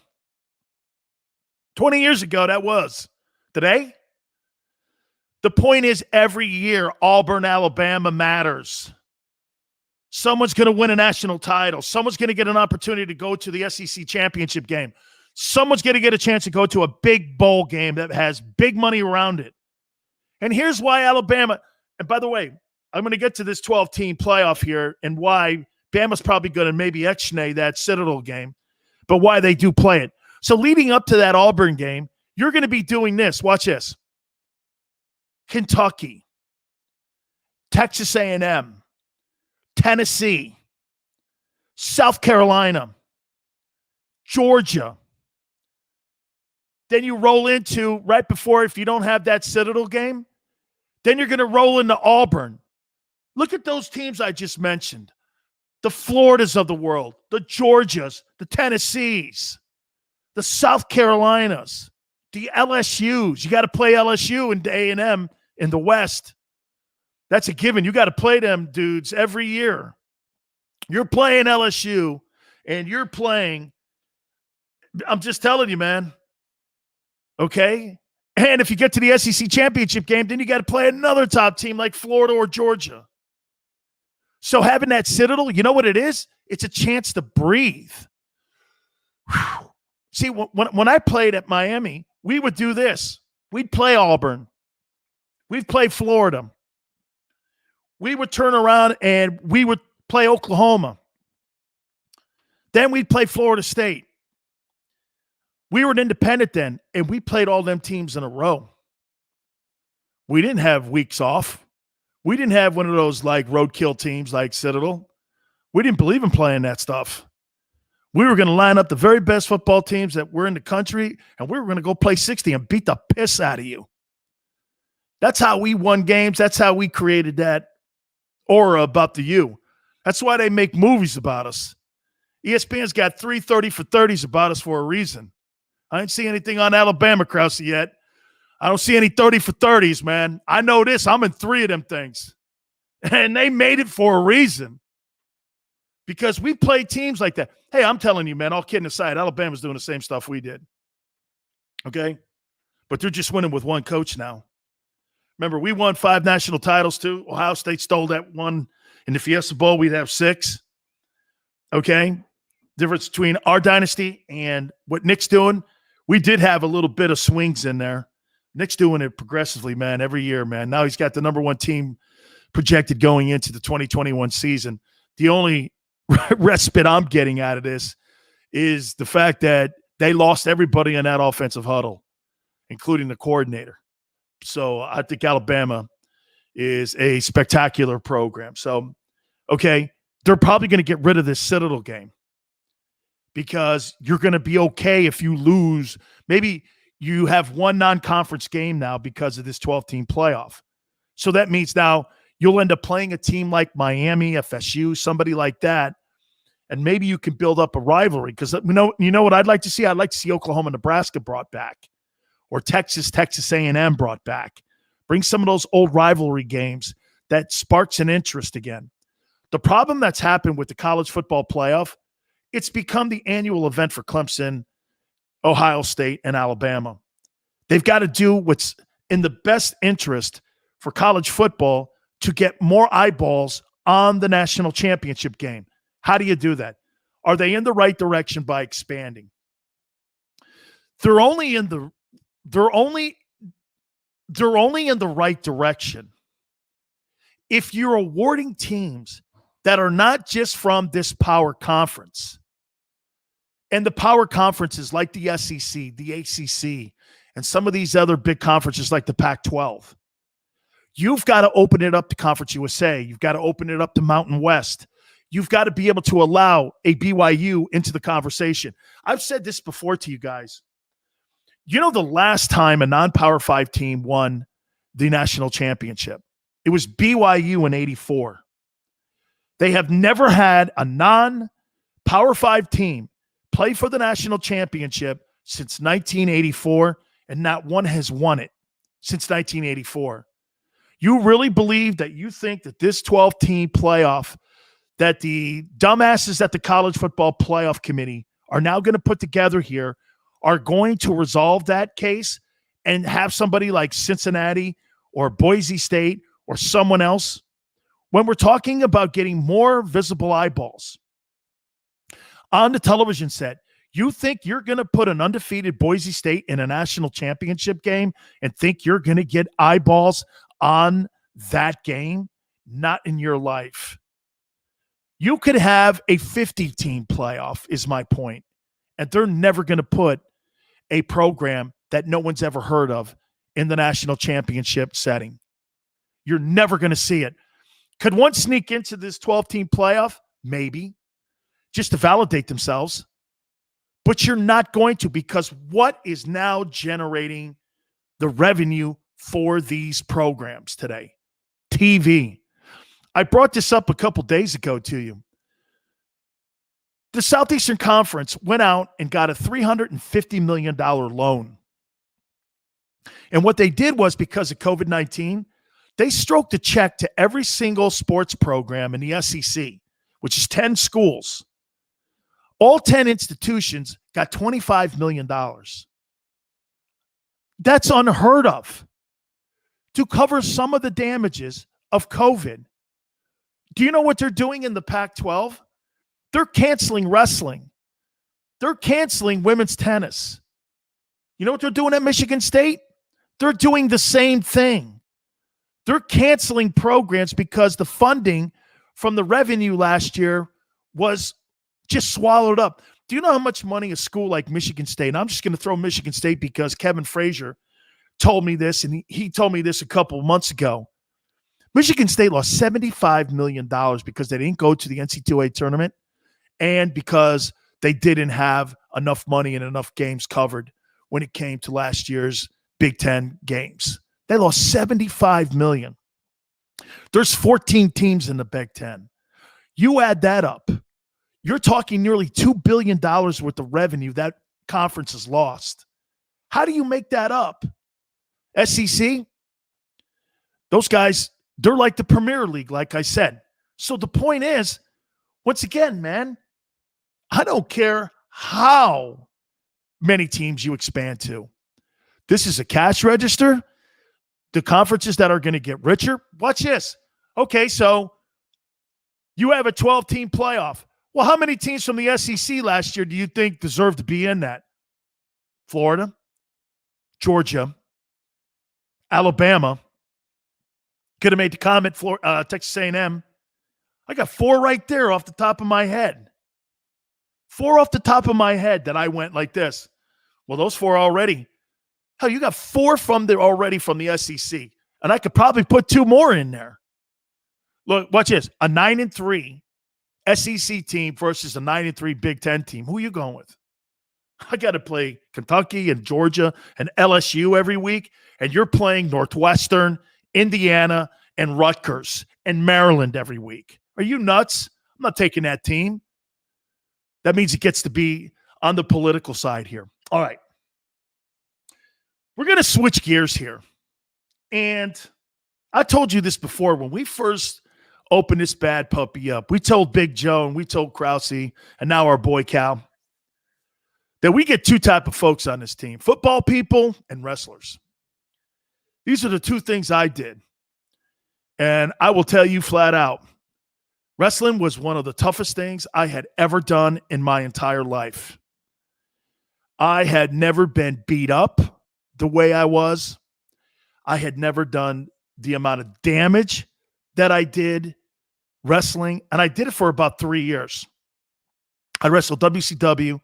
20 years ago, that was. Today? The point is, every year, Auburn, Alabama matters. Someone's going to win a national title. Someone's going to get an opportunity to go to the SEC championship game. Someone's going to get a chance to go to a big bowl game that has big money around it. And here's why Alabama, and by the way, I'm going to get to this 12-team playoff here and why Bama's probably going to maybe X-nay that Citadel game, but why they do play it. So leading up to that Auburn game, you're going to be doing this. Watch this. Kentucky, Texas A&M, Tennessee, South Carolina, Georgia. Then you roll into, right before, if you don't have that Citadel game, then you're going to roll into Auburn. Look at those teams I just mentioned. The Floridas of the world, the Georgias, the Tennessees, the South Carolinas, the LSUs. You got to play LSU and A&M in the West. That's a given. You got to play them dudes every year. You're playing LSU and you're playing, I'm just telling you, man. Okay? And if you get to the SEC championship game, then you got to play another top team like Florida or Georgia. So having that Citadel, you know what it is? It's a chance to breathe. Whew. See, when I played at Miami, we would do this. We'd play Auburn. We'd play Florida. We would turn around and we would play Oklahoma. Then we'd play Florida State. We were an independent then, and we played all them teams in a row. We didn't have weeks off. We didn't have one of those like roadkill teams like Citadel. We didn't believe in playing that stuff. We were going to line up the very best football teams that were in the country, and we were going to go play 60 and beat the piss out of you. That's how we won games. That's how we created that aura about the U. That's why they make movies about us. ESPN's got 3 30 for 30s about us for a reason. I ain't seen anything on Alabama, Krause, yet. I don't see any 30 for 30s, man. I know this. I'm in 3 of them things. And they made it for a reason. Because we play teams like that. Hey, I'm telling you, man, all kidding aside, Alabama's doing the same stuff we did. Okay? But they're just winning with one coach now. Remember, we won 5 national titles too. Ohio State stole that one. In the Fiesta Bowl, we'd have 6. Okay? Difference between our dynasty and what Nick's doing, we did have a little bit of swings in there. Nick's doing it progressively, man, every year, man. Now he's got the number 1 team projected going into the 2021 season. The only respite I'm getting out of this is the fact that they lost everybody in that offensive huddle, including the coordinator. So I think Alabama is a spectacular program. So, okay, they're probably going to get rid of this Citadel game because you're going to be okay if you lose. Maybe you have one non-conference game now because of this 12-team playoff. So that means now you'll end up playing a team like Miami, FSU, somebody like that, and maybe you can build up a rivalry. Because you know what I'd like to see? I'd like to see Oklahoma, Nebraska brought back, or Texas A&M brought back. Bring some of those old rivalry games that sparks an interest again. The problem that's happened with the college football playoff, it's become the annual event for Clemson, Ohio State, and Alabama. They've got to do what's in the best interest for college football to get more eyeballs on the national championship game. How do you do that? Are they in the right direction by expanding? They're only in the right direction if you're awarding teams that are not just from this power conference. And the power conferences like the SEC, the ACC, and some of these other big conferences like the Pac-12. You've got to open it up to Conference USA. You've got to open it up to Mountain West. You've got to be able to allow a BYU into the conversation. I've said this before to you guys. You know the last time a non-Power 5 team won the national championship? It was BYU in '84. They have never had a non-Power 5 team play for the national championship since 1984, and not one has won it since 1984. You really believe that you think that this 12-team playoff, that the dumbasses at the College Football Playoff Committee are now going to put together here, are going to resolve that case and have somebody like Cincinnati or Boise State or someone else? When we're talking about getting more visible eyeballs on the television set, you think you're going to put an undefeated Boise State in a national championship game and think you're going to get eyeballs on that game? Not in your life. You could have a 50-team playoff, is my point, and they're never going to put a program that no one's ever heard of in the national championship setting. You're never going to see it. Could one sneak into this 12-team playoff? Maybe, just to validate themselves. But you're not going to, because what is now generating the revenue for these programs today? TV. I brought this up a couple days ago to you. The Southeastern Conference went out and got a $350 million loan. And what they did was, because of COVID-19, they stroked a check to every single sports program in the SEC, which is 10 schools. All 10 institutions got $25 million. That's unheard of. To cover some of the damages of COVID. Do you know what they're doing in the Pac-12? They're canceling wrestling. They're canceling women's tennis. You know what they're doing at Michigan State? They're doing the same thing. They're canceling programs because the funding from the revenue last year was just swallowed up. Do you know how much money a school like Michigan State, and I'm just going to throw Michigan State because Kevin Frazier told me this, and he told me this a couple months ago. Michigan State lost $75 million because they didn't go to the NCAA tournament and because they didn't have enough money and enough games covered when it came to last year's Big Ten games. They lost $75 million. There's 14 teams in the Big Ten. You add that up, you're talking nearly $2 billion worth of revenue that conference has lost. How do you make that up? SEC, those guys, they're like the Premier League, like I said. So the point is, once again, man, I don't care how many teams you expand to. This is a cash register. The conferences that are going to get richer, watch this. Okay, so you have a 12-team playoff. Well, how many teams from the SEC last year do you think deserve to be in that? Florida, Georgia, Alabama. Could have made the comment, Texas A&M. I got 4 right there off the top of my head. 4 off the top of my head that I went like this. Well, those 4 already. Hell, you got 4 from there already from the SEC. And I could probably put 2 more in there. Look, watch this. A 9-3 SEC team versus a 9-3 Big Ten team. Who are you going with? I got to play Kentucky and Georgia and LSU every week, and you're playing Northwestern, Indiana, and Rutgers and Maryland every week. Are you nuts? I'm not taking that team. That means it gets to be on the political side here. All right. We're going to switch gears here. And I told you this before. When we first opened this bad puppy up, we told Big Joe and we told Krause, and now our boy Cal, that we get 2 type of folks on this team: football people and wrestlers. These are the 2 things I did. And I will tell you flat out, wrestling was one of the toughest things I had ever done in my entire life. I had never been beat up the way I was. I had never done the amount of damage that I did wrestling. And I did it for about 3 years. I wrestled WCW,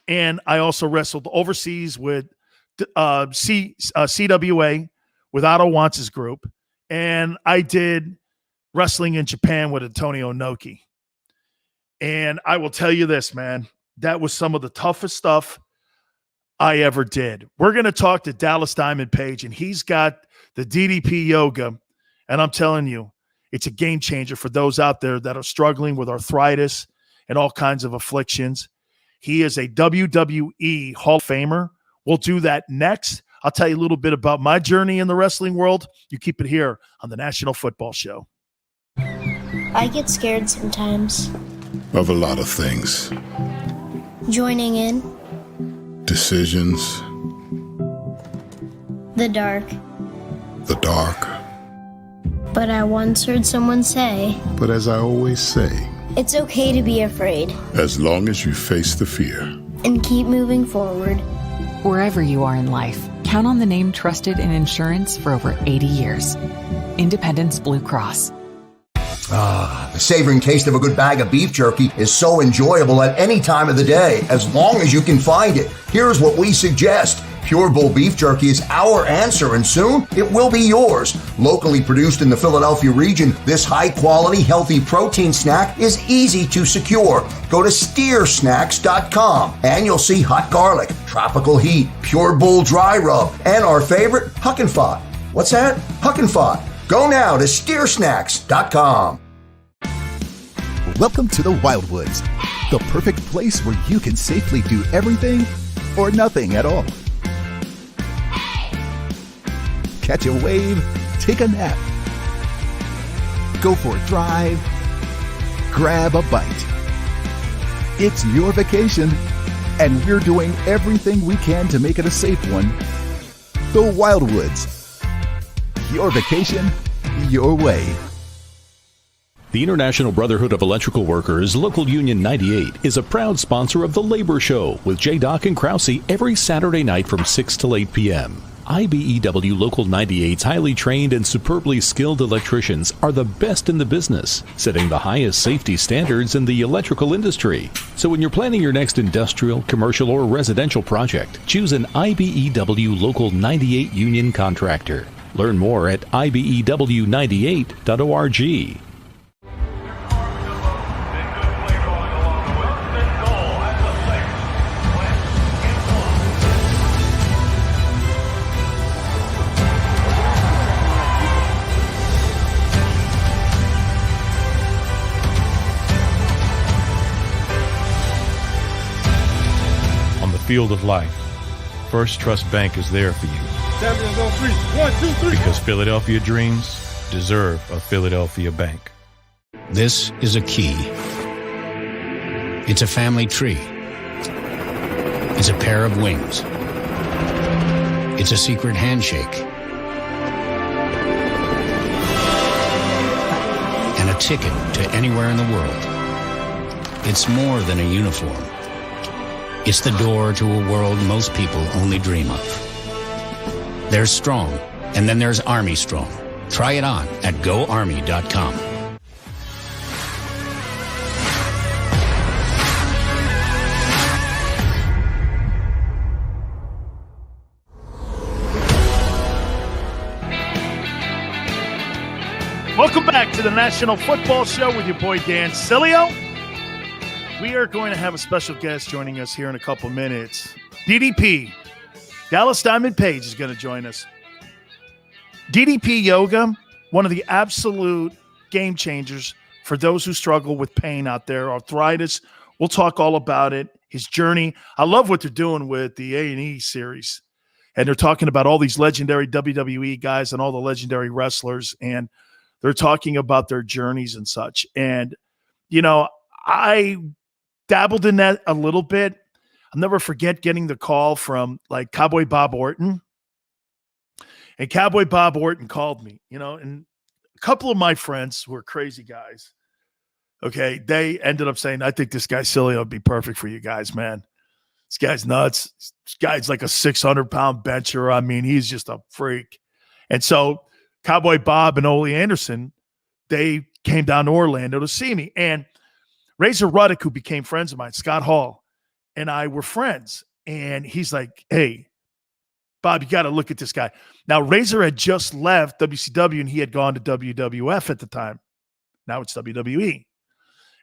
and I also wrestled overseas with CWA with Otto Wantz's group. And I did wrestling in Japan with Antonio Inoki. And I will tell you this, man, that was some of the toughest stuff I ever did. We're going to talk to Dallas Diamond Page, and he's got the DDP yoga. And I'm telling you, it's a game changer for those out there that are struggling with arthritis and all kinds of afflictions. He is a WWE Hall of Famer. We'll do that next. I'll tell you a little bit about my journey in the wrestling world. You keep it here on the National Football Show. I get scared sometimes. Of a lot of things. Joining in. Decisions. The dark. The dark. But I once heard someone say, But as I always say, it's okay to be afraid. as long as you face the fear. And keep moving forward. Wherever you are in life, count on the name trusted in insurance for over 80 years. Independence Blue Cross. The savoring taste of a good bag of beef jerky is so enjoyable at any time of the day, as long as you can find it. Here's what we suggest. Pure Bull Beef Jerky is our answer, and soon it will be yours. Locally produced in the Philadelphia region, this high-quality, healthy protein snack is easy to secure. Go to steersnacks.com, and you'll see hot garlic, tropical heat, Pure Bull dry rub, and our favorite, Huck and Fod. What's that? Huck and Fod. Go now to steersnacks.com. Welcome to the Wildwoods, the perfect place where you can safely do everything or nothing at all. Catch a wave, take a nap, go for a drive, grab a bite. It's your vacation, and we're doing everything we can to make it a safe one. The Wildwoods. Your vacation, your way. The International Brotherhood of Electrical Workers, Local Union 98, is a proud sponsor of The Labor Show with J. and Krause every Saturday night from 6 till 8 p.m. IBEW Local 98's highly trained and superbly skilled electricians are the best in the business, setting the highest safety standards in the electrical industry. So when you're planning your next industrial, commercial, or residential project, choose an IBEW Local 98 union contractor. Learn more at IBEW98.org. Field of life, First Trust Bank is there for you. Champions on three. 1, 2, 3. Because Philadelphia dreams deserve a Philadelphia bank. This is a key. It's a family tree. It's a pair of wings. It's a secret handshake. And a ticket to anywhere in the world. It's more than a uniform. It's the door to a world most people only dream of. There's Strong, and then there's Army Strong. Try it on at GoArmy.com. Welcome back to the National Football Show with your boy Dan Sileo. We are going to have a special guest joining us here in a couple minutes. DDP, Dallas Diamond Page, is going to join us. DDP Yoga, one of the absolute game changers for those who struggle with pain out there, arthritis. We'll talk all about it, his journey. I love what they're doing with the A&E series. And they're talking about all these legendary WWE guys and all the legendary wrestlers, and they're talking about their journeys and such. And, you know, I dabbled in that a little bit. I'll never forget getting the call from, like, Cowboy Bob Orton. And Cowboy Bob Orton called me, you know, and a couple of my friends who are crazy guys, okay, they ended up saying, I think this guy Sileo would be perfect for you guys, man. This guy's nuts. This guy's like a 600-pound bencher. I mean, he's just a freak. And so Cowboy Bob and Ole Anderson, they came down to Orlando to see me. And Razor Ruddock, who became friends of mine, Scott Hall, and I were friends. And he's like, hey, Bob, you got to look at this guy. Now, Razor had just left WCW, and he had gone to WWF at the time. Now it's WWE.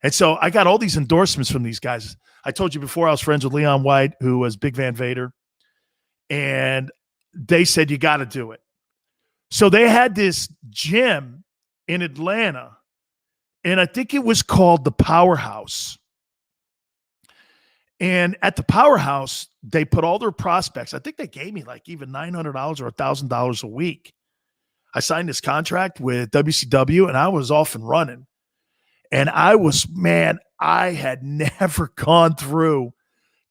And so I got all these endorsements from these guys. I told you before I was friends with Leon White, who was Big Van Vader. And they said, you got to do it. So they had this gym in Atlanta, and I think it was called the Powerhouse. And at the Powerhouse, they put all their prospects. I think they gave me like even $900 or $1,000 a week. I signed this contract with WCW, and I was off and running. And I had never gone through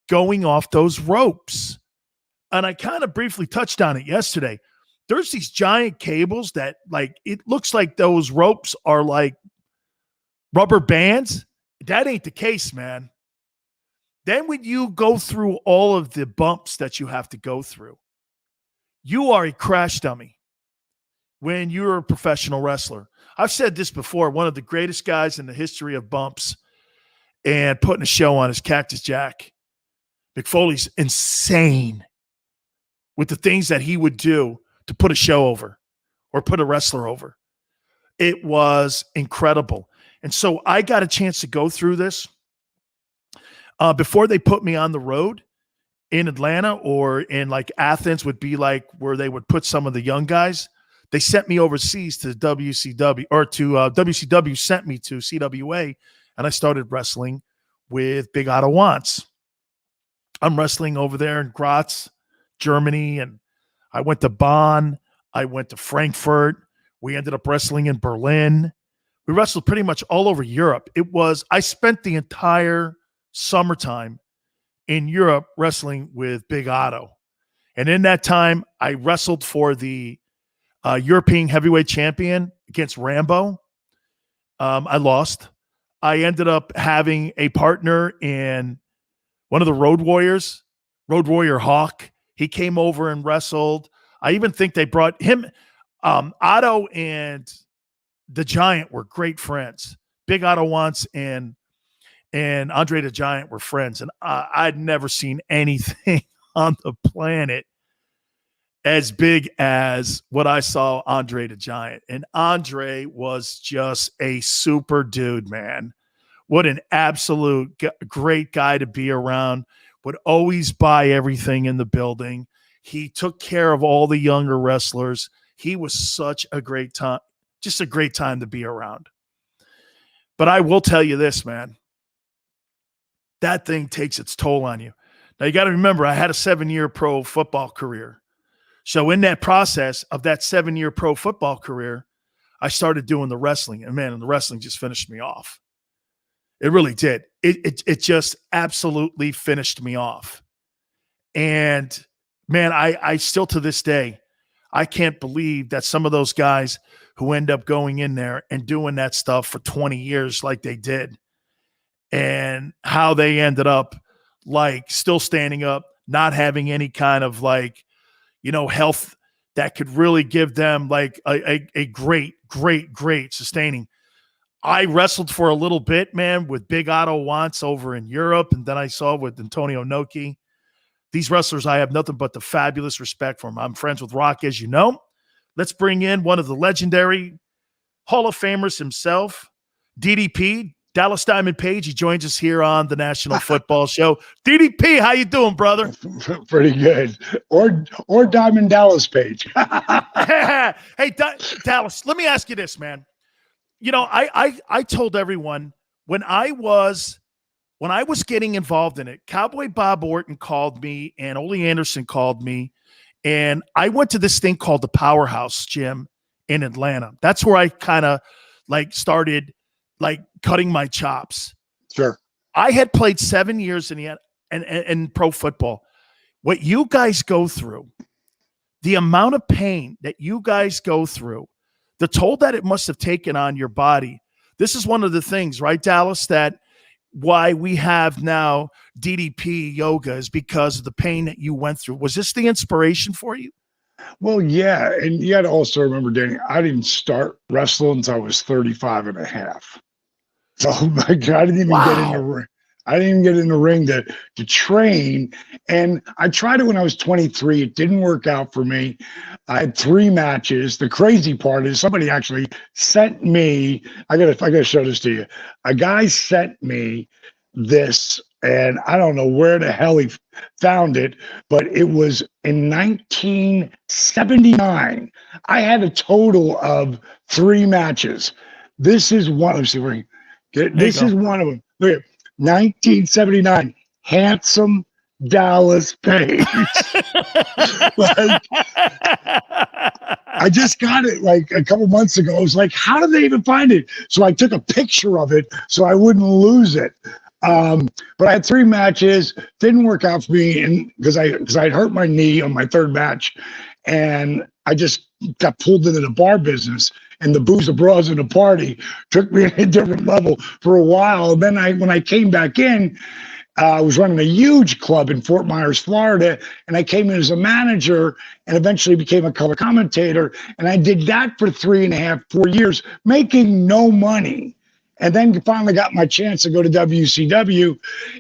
going off those ropes. And I kind of briefly touched on it yesterday. There's these giant cables that, like, it looks like those ropes are like rubber bands. That ain't the case, man. Then when you go through all of the bumps that you have to go through, you are a crash dummy when you're a professional wrestler. I've said this before. One of the greatest guys in the history of bumps and putting a show on is Cactus Jack. Mick Foley's insane with the things that he would do to put a show over or put a wrestler over. It was incredible. And so I got a chance to go through this before they put me on the road in Atlanta, or in like Athens would be like where they would put some of the young guys. They sent me overseas to WCW, or to WCW sent me to CWA, and I started wrestling with Big Otto Wantz. I'm wrestling over there in Graz, Germany, and I went to Bonn. I went to Frankfurt. We ended up wrestling in Berlin. We wrestled pretty much all over Europe. I spent the entire summertime in Europe wrestling with Big Otto. And in that time, I wrestled for the European heavyweight champion against Rambo. I lost. I ended up having a partner in one of the Road Warriors, Road Warrior Hawk. He came over and wrestled. I even think they brought him. Otto and the Giant were great friends. Big Otto Wantz and Andre the Giant were friends. And I'd never seen anything on the planet as big as what I saw Andre the Giant. And Andre was just a super dude, man. What an absolute great guy to be around. Would always buy everything in the building. He took care of all the younger wrestlers. He was such a great time, just a great time to be around. But I will tell you this, man. That thing takes its toll on you. Now, you got to remember, I had a 7-year pro football career. So in that process of that 7-year pro football career, I started doing the wrestling. And, man, the wrestling just finished me off. It really did. It just absolutely finished me off. And, man, I still to this day, I can't believe that some of those guys who end up going in there and doing that stuff for 20 years like they did, and how they ended up like still standing up, not having any kind of like, health that could really give them like a great sustaining. I wrestled for a little bit, man, with Big Otto Wantz over in Europe, and then I saw with Antonio Inoki. These wrestlers, I have nothing but the fabulous respect for them. I'm friends with Rock, as you know. Let's bring in one of the legendary Hall of Famers himself, DDP, Dallas Diamond Page. He joins us here on the National Football Show. DDP, how you doing, brother? Pretty good. Or Diamond Dallas Page. Hey, Dallas, let me ask you this, man. I told everyone when I was getting involved in it, Cowboy Bob Orton called me and Ole Anderson called me, and I went to this thing called the Powerhouse Gym in Atlanta. That's where I kind of like started like cutting my chops. Sure. I had played 7 years in pro football. What you guys go through, the amount of pain that you guys go through, the toll that it must have taken on your body. This is one of the things, right, Dallas, that why we have now DDP yoga is because of the pain that you went through. Was this the inspiration for you? Well, yeah. And you got to also remember, Danny, I didn't start wrestling until I was 35 and a half. So I didn't even get in the ring. I didn't even get in the ring to train. And I tried it when I was 23. It didn't work out for me. I had 3 matches. The crazy part is somebody actually sent me, I gotta show this to you. A guy sent me this, and I don't know where the hell he found it, but it was in 1979. I had a total of 3 matches. This is one. Let's see, this is one of them. Look at 1979, handsome Dallas Page. I just got it like a couple months ago. I was like, how did they even find it? So I took a picture of it so I wouldn't lose it. But I had 3 matches, didn't work out for me, and because I'd hurt my knee on my 3rd match, and I just got pulled into the bar business, and the booze, the bras, and the party took me at a different level for a while. And then when I came back in, I was running a huge club in Fort Myers, Florida, and I came in as a manager and eventually became a color commentator. And I did that for 3.5, 4 years, making no money. And then finally got my chance to go to WCW,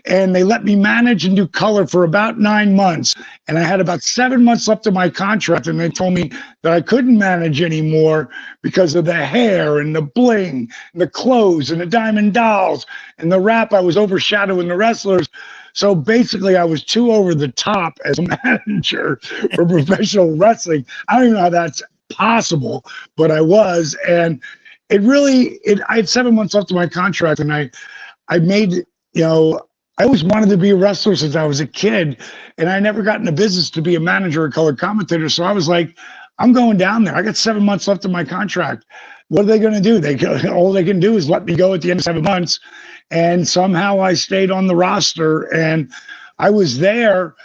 and they let me manage and do color for about 9 months. And I had about 7 months left of my contract, and they told me that I couldn't manage anymore because of the hair and the bling and the clothes and the diamond dolls and the rap. I was overshadowing the wrestlers. So basically I was too over the top as a manager for professional wrestling. I don't even know how that's possible, but I was. And I had 7 months left of my contract, and I made, I always wanted to be a wrestler since I was a kid, and I never got in the business to be a manager or color commentator. So I was like, I'm going down there. I got 7 months left of my contract. What are they going to do? All they can do is let me go at the end of 7 months. And somehow I stayed on the roster, and I was there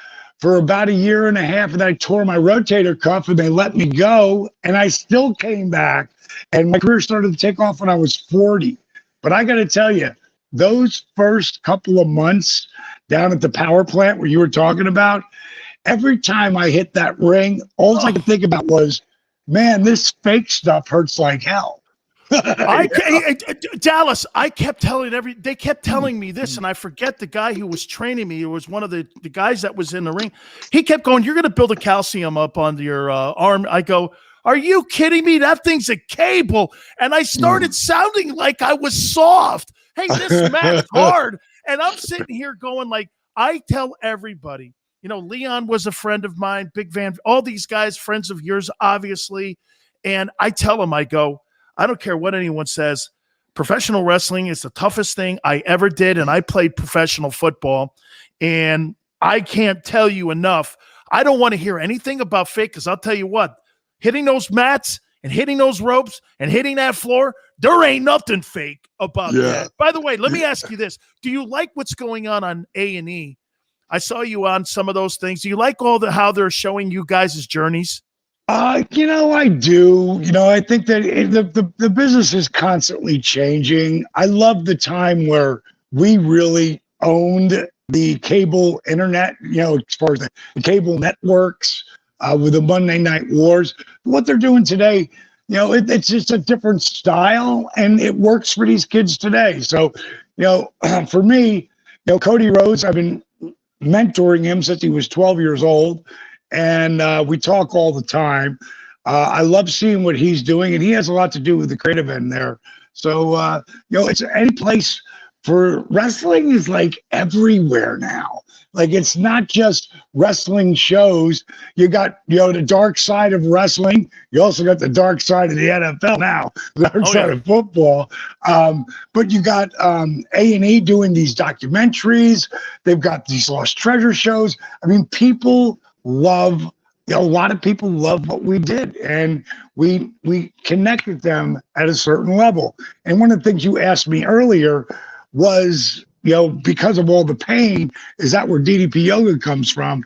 for about 1.5 years, and then I tore my rotator cuff, and they let me go, and I still came back. And my career started to take off when I was 40. But I got to tell you, those first couple of months down at the power plant where you were talking about, every time I hit that ring, all I could think about was, man, this fake stuff hurts like hell. Dallas, I kept telling they kept telling me this, and I forget the guy who was training me. It was one of the guys that was in the ring. He kept going, you're going to build a calcium up on your arm. I go, are you kidding me? That thing's a cable. And I started sounding like I was soft. Hey, this match hard. And I'm sitting here going like, I tell everybody, Leon was a friend of mine, Big Van, all these guys, friends of yours, obviously. And I tell them, I go, I don't care what anyone says. Professional wrestling is the toughest thing I ever did. And I played professional football. And I can't tell you enough. I don't want to hear anything about fake, because I'll tell you what, hitting those mats and hitting those ropes and hitting that floor, there ain't nothing fake about that. By the way, let me ask you this. Do you like what's going on A&E? I saw you on some of those things. Do you like how they're showing you guys' journeys? I do. I think that the business is constantly changing. I love the time where we really owned the cable internet, as far as the cable networks with the Monday Night Wars. What they're doing today, it's just a different style, and it works for these kids today. So, for me, Cody Rhodes, I've been mentoring him since he was 12 years old, and we talk all the time. I love seeing what he's doing, and he has a lot to do with the creative end there. So, it's any place for wrestling is like everywhere now. Like, it's not just wrestling shows. You got, the dark side of wrestling. You also got the dark side of the NFL now, the dark side of football. But you got A&E doing these documentaries. They've got these lost treasure shows. I mean, people love, a lot of people love what we did, and we connected them at a certain level. And one of the things you asked me earlier was, because of all the pain, is that where DDP yoga comes from?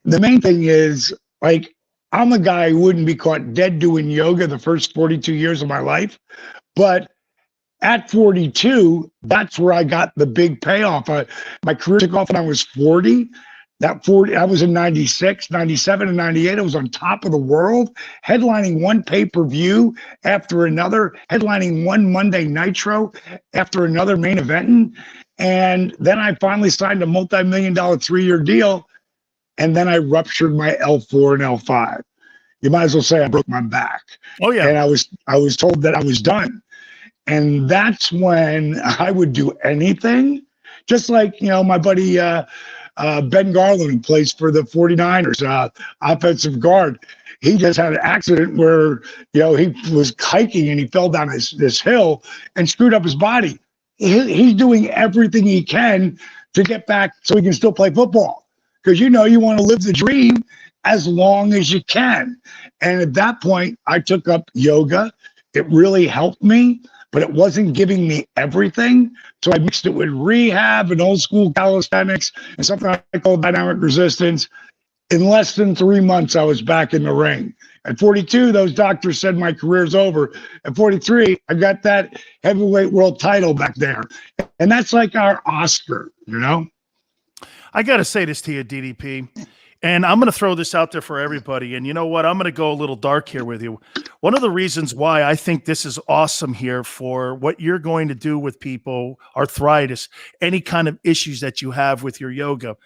The main thing is, like, I'm a guy who wouldn't be caught dead doing yoga the first 42 years of my life. But at 42, that's where I got the big payoff. My career took off when I was 40. I was in 96, 97, and 98. I was on top of the world, headlining one pay-per-view after another, headlining one Monday Nitro after another, main eventing. And then I finally signed a multi-million-dollar 3-year deal, and then I ruptured my L4 and L5. You might as well say I broke my back. Oh, yeah. And I was told that I was done. And that's when I would do anything, just like, my buddy Ben Garland, who plays for the 49ers, offensive guard. He just had an accident where, he was hiking and he fell down this hill and screwed up his body. He's doing everything he can to get back so he can still play football. Because, you want to live the dream as long as you can. And at that point, I took up yoga. It really helped me, but it wasn't giving me everything. So I mixed it with rehab and old school calisthenics and something I call dynamic resistance. In less than 3 months, I was back in the ring. At 42, those doctors said my career's over. At 43, I got that heavyweight world title back there. And that's like our Oscar, I got to say this to you, DDP, and I'm going to throw this out there for everybody. And you know what? I'm going to go a little dark here with you. One of the reasons why I think this is awesome here for what you're going to do with people, arthritis, any kind of issues that you have with your yoga,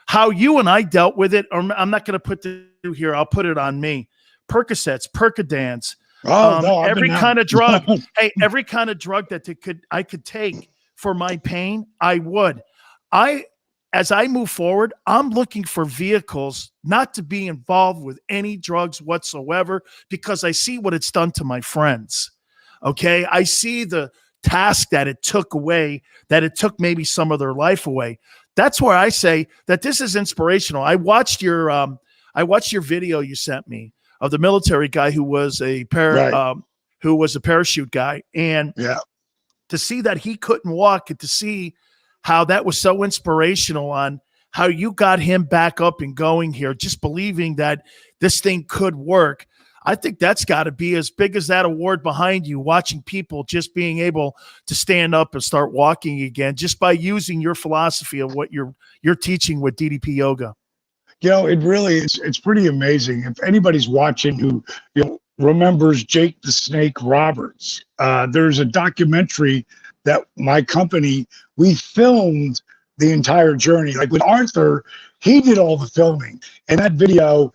how you and I dealt with it, I'm not going to put this here. I'll put it on me. Percocets, Percodans, every kind of drug. Hey, every kind of drug that I could take for my pain, I would. As I move forward, I'm looking for vehicles not to be involved with any drugs whatsoever, because I see what it's done to my friends. Okay. I see the task that it took away, that it took maybe some of their life away. That's where I say that this is inspirational. I watched your video you sent me of the military guy who was a parachute guy. And to see that he couldn't walk, and to see how that was so inspirational on how you got him back up and going here, just believing that this thing could work. I think that's got to be as big as that award behind you, watching people just being able to stand up and start walking again, just by using your philosophy of what you're teaching with DDP yoga. It really is. It's pretty amazing. If anybody's watching who, remembers Jake the Snake Roberts, there's a documentary that my company, we filmed the entire journey. Like with Arthur, he did all the filming. And that video,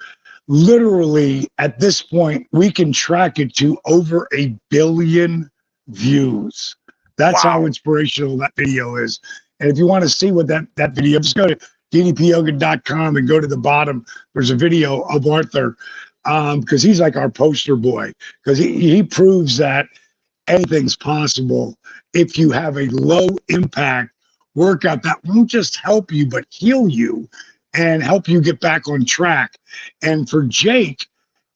literally at this point, we can track it to over 1 billion views. That's how inspirational that video is. And if you want to see what that video, just go to ddpyoga.com and go to the bottom. There's a video of Arthur, because he's like our poster boy, because he proves that anything's possible if you have a low impact workout that won't just help you but heal you. and help you get back on track. And for Jake,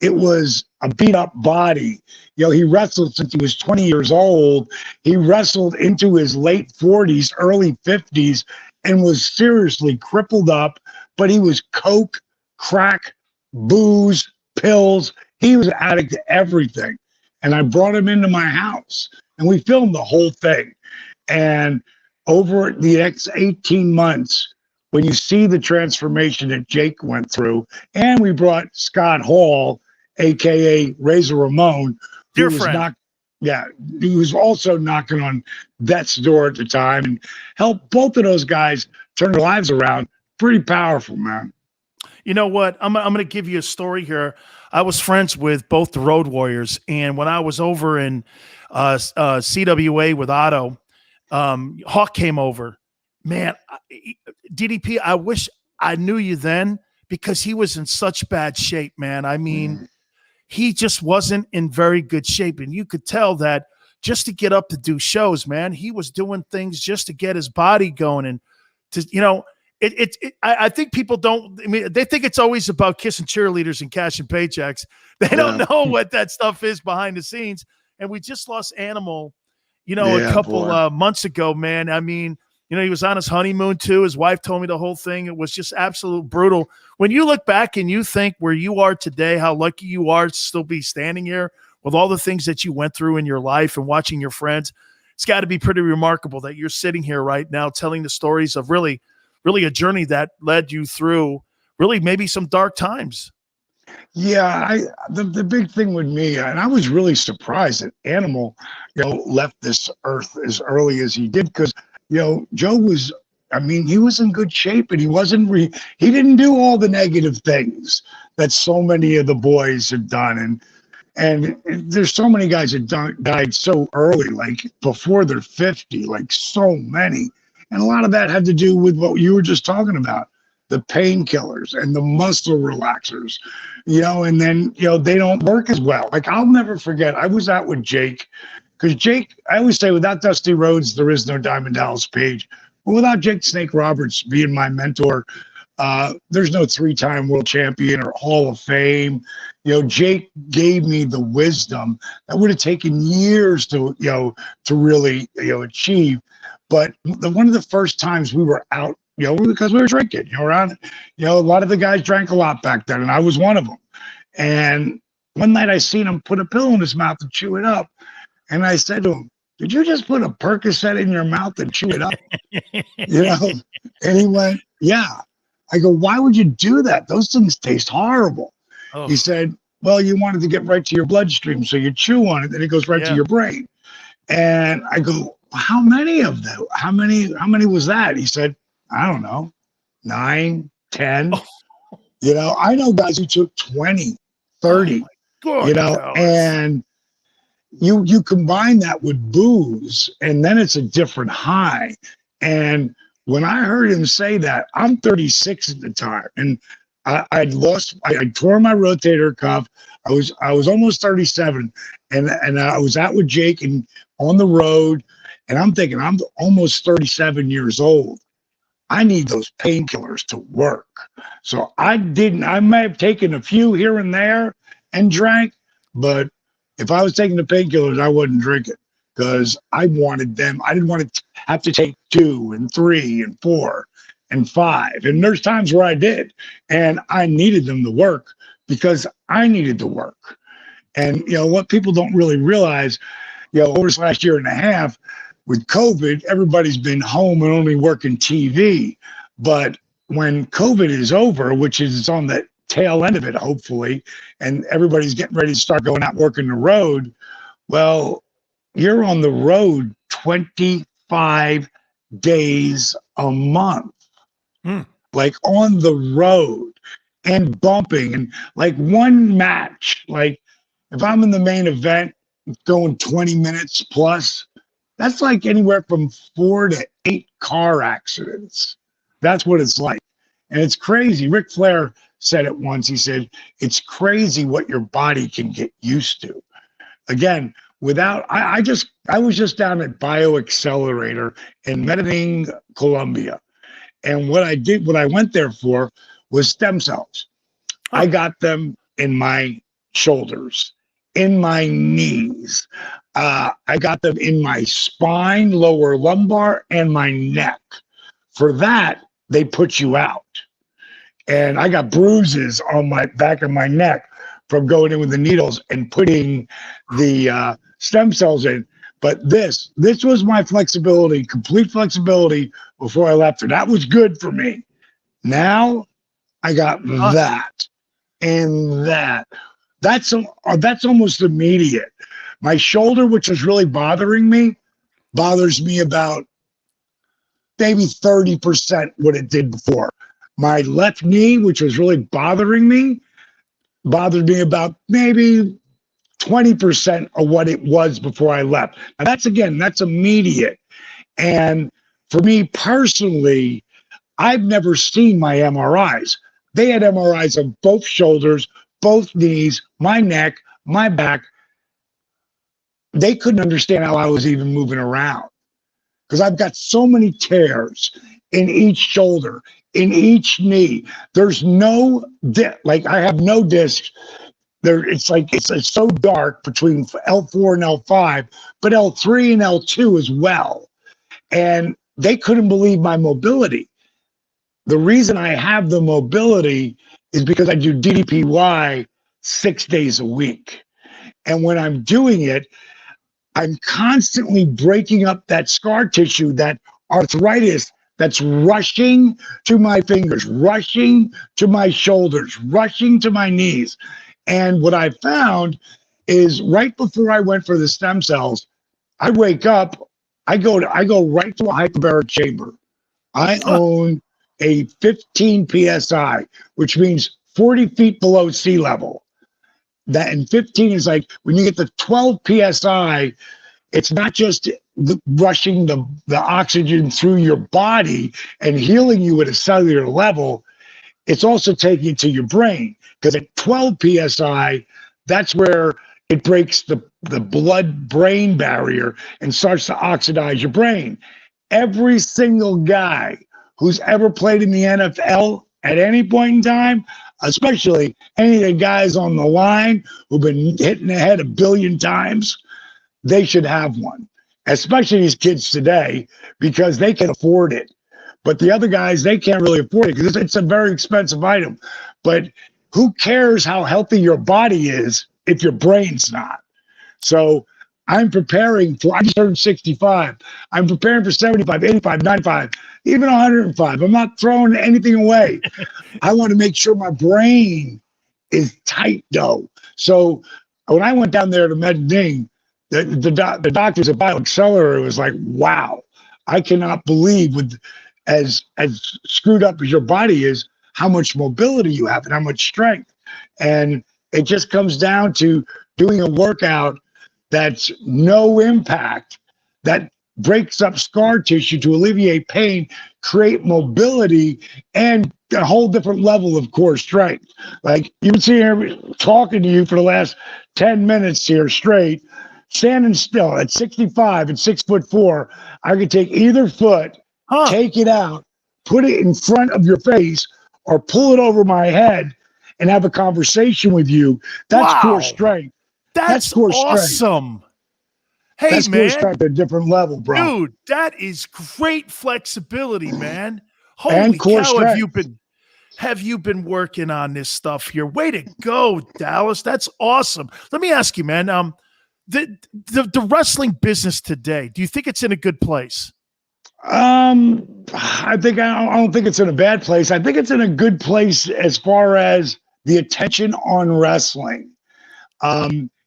it was a beat up body. He wrestled since he was 20 years old. He wrestled into his late 40s, early 50s, and was seriously crippled up. But he was coke, crack, booze, pills. He was an addict to everything. And I brought him into my house, and we filmed the whole thing. And over the next 18 months, when you see the transformation that Jake went through, and we brought Scott Hall, a.k.a. Razor Ramon, dear friend. He was also knocking on Bet's door at the time and helped both of those guys turn their lives around. Pretty powerful, man. You know what? I'm going to give you a story here. I was friends with both the Road Warriors, and when I was over in CWA with Otto, Hawk came over. Man, DDP, I wish I knew you then, because he was in such bad shape, man. I mean, he just wasn't in very good shape, and you could tell that just to get up to do shows, man, he was doing things just to get his body going. And to, I think people don't, they think it's always about kissing cheerleaders and cashing paychecks. They don't know what that stuff is behind the scenes. And we just lost Animal, a couple months ago, man. I mean, he was on his honeymoon too. His wife told me the whole thing. It was just absolute brutal. When you look back and you think where you are today, how lucky you are to still be standing here with all the things that you went through in your life and watching your friends, it's got to be pretty remarkable that you're sitting here right now telling the stories of really a journey that led you through really maybe some dark times. Yeah, the big thing with me, and I was really surprised that Animal, left this earth as early as he did, because Joe was, he was in good shape, and he didn't do all the negative things that so many of the boys have done. And there's so many guys that died so early, like before they're 50, like so many. And a lot of that had to do with what you were just talking about, the painkillers and the muscle relaxers, and then, they don't work as well. Like, I'll never forget, I was out with Jake, because Jake, I always say, without Dusty Rhodes, there is no Diamond Dallas Page. But without Jake Snake Roberts being my mentor, there's no 3-time world champion or Hall of Fame. Jake gave me the wisdom that would have taken years to really, achieve. But one of the first times we were out, because we were drinking, around, a lot of the guys drank a lot back then, and I was one of them. And one night I seen him put a pill in his mouth and chew it up. And I said to him, "Did you just put a Percocet in your mouth and chew it up?" And he went, "Yeah." I go, "Why would you do that? Those things taste horrible." Oh. He said, "Well, you wanted to get right to your bloodstream, so you chew on it, and it goes right to your brain." And I go, "How many of them? How many was that?" He said, "I don't know, 9, 10. Oh. I know guys who took 20, 30, and you combine that with booze, and then it's a different high. And when I heard him say that, I'm 36 at the time, and I tore my rotator cuff. I was almost 37, and I was out with Jake and on the road, and I'm thinking, I'm almost 37 years old. I need those painkillers to work. So I might have taken a few here and there and drank, but if I was taking the painkillers, I wouldn't drink it, because I wanted them. I didn't want to have to take 2 and 3 and 4 and 5. And there's times where I did, and I needed them to work because I needed to work. And, what people don't really realize, over this last year and a half with COVID, everybody's been home and only working TV. But when COVID is over, which is on the tail end of it, hopefully, and everybody's getting ready to start going out working the road, well, you're on the road 25 days a month, like on the road and bumping, and like one match, like if I'm in the main event going 20 minutes plus, that's like anywhere from 4 to 8 car accidents. That's what it's like. And it's crazy. Ric Flair said it once. He said, "It's crazy what your body can get used to." Again, I was just down at BioAccelerator in Medellin, Colombia. And what I went there for was stem cells. I got them in my shoulders, in my knees. I got them in my spine, lower lumbar, and my neck. For that, they put you out. And I got bruises on my back of my neck from going in with the needles and putting the stem cells in. But this was my flexibility, complete flexibility before I left her. That was good for me. Now I got that and that. That's almost immediate. My shoulder, which is really bothering me, bothers me about maybe 30% what it did before. My left knee, which was really bothering me, bothered me about maybe 20% of what it was before I left. Now that's immediate. And for me personally, I've never seen my MRIs. They had MRIs of both shoulders, both knees, my neck, my back. They couldn't understand how I was even moving around because I've got so many tears in each shoulder, in each knee. There's no I have no discs. It's so dark between L4 and L5, but L3 and L2 as well. And they couldn't believe my mobility. The reason I have the mobility is because I do DDPY 6 days a week. And when I'm doing it, I'm constantly breaking up that scar tissue, that arthritis that's rushing to my fingers, rushing to my shoulders, rushing to my knees. And what I found is right before I went for the stem cells, I wake up, I go right to a hyperbaric chamber. I own a 15 PSI, which means 40 feet below sea level. That and 15 is like when you get the 12 PSI, it's not just rushing the oxygen through your body and healing you at a cellular level. It's also taking it to your brain, because at 12 PSI, that's where it breaks the blood-brain barrier and starts to oxidize your brain. Every single guy who's ever played in the NFL at any point in time, especially any of the guys on the line who've been hitting the head 1 billion times, they should have one, especially these kids today, because they can afford it. But the other guys, they can't really afford it because it's a very expensive item. But who cares how healthy your body is if your brain's not? So I'm preparing for, I just turned 65. I'm preparing for 75, 85, 95, even 105. I'm not throwing anything away. I want to make sure my brain is tight, though. So when I went down there to Medellin, the doctors at BioAccelerator was like, wow, I cannot believe with as screwed up as your body is, how much mobility you have and how much strength. And it just comes down to doing a workout that's no impact, that breaks up scar tissue to alleviate pain, create mobility, and a whole different level of core strength. Like you can see here talking to you for the last 10 minutes here straight, standing still at 65 and 6'4", I could take either foot, take it out, put it in front of your face, or pull it over my head and have a conversation with you. That's core strength. That's core awesome. Strength. Hey, that's man. Core strength at a different level, bro. Dude, that is great flexibility, man. Holy cow, strength. have you been working on this stuff here? Way to go, Dallas. That's awesome. Let me ask you, man, the wrestling business today, do you think it's in a good place? I don't think it's in a bad place. I think it's in a good place as far as the attention on wrestling.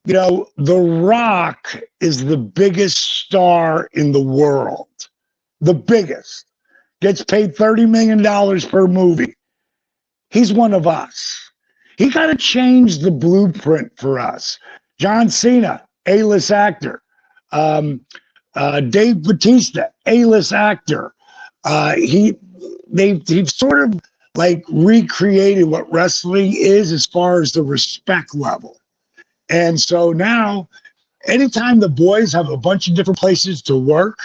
You know, The Rock is the biggest star in the world. The biggest. Gets paid $30 million per movie. He's one of us. He got to change the blueprint for us. John Cena, A-list actor. Dave Bautista, A-list actor. They've sort of like recreated what wrestling is as far as the respect level. And so now, anytime the boys have a bunch of different places to work,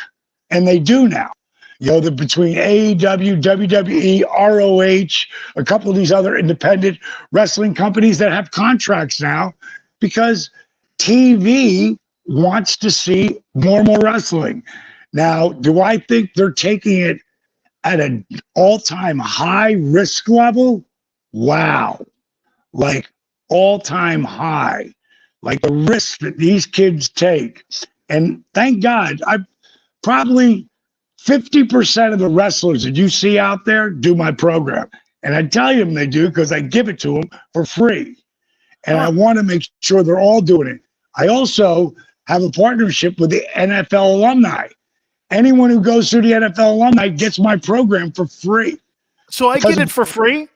and they do now, Between AEW, WWE, ROH, a couple of these other independent wrestling companies that have contracts now, because TV wants to see more and more wrestling. Now, do I think they're taking it at an all-time high risk level? Wow. Like all-time high. Like the risk that these kids take. And thank God, probably 50% of the wrestlers that you see out there do my program. And I tell them they do because I give it to them for free. And I want to make sure they're all doing it. I also have a partnership with the NFL alumni. Anyone who goes through the NFL alumni gets my program for free. So I get it for free?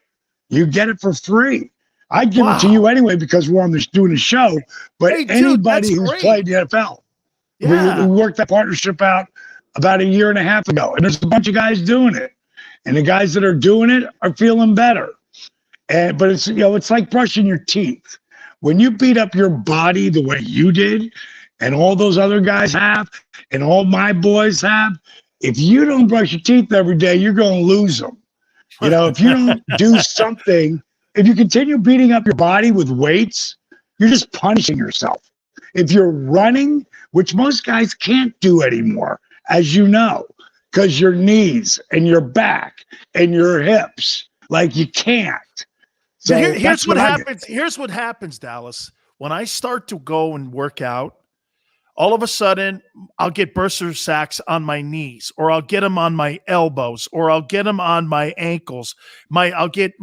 You get it for free. I give it to you anyway because we're on this doing a show. But anybody who's played the NFL, we worked that partnership out about a year and a half ago. And there's a bunch of guys doing it. And the guys that are doing it are feeling better. But it's, it's like brushing your teeth. When you beat up your body the way you did, and all those other guys have, and all my boys have, if you don't brush your teeth every day, you're going to lose them. If you don't do something, if you continue beating up your body with weights, you're just punishing yourself. If you're running, which most guys can't do anymore, as you know, because your knees and your back and your hips, like you can't. So here's what happens. Here's what happens, Dallas. When I start to go and work out, all of a sudden I'll get burster sacks on my knees, or I'll get them on my elbows, or I'll get them on my ankles. I'll get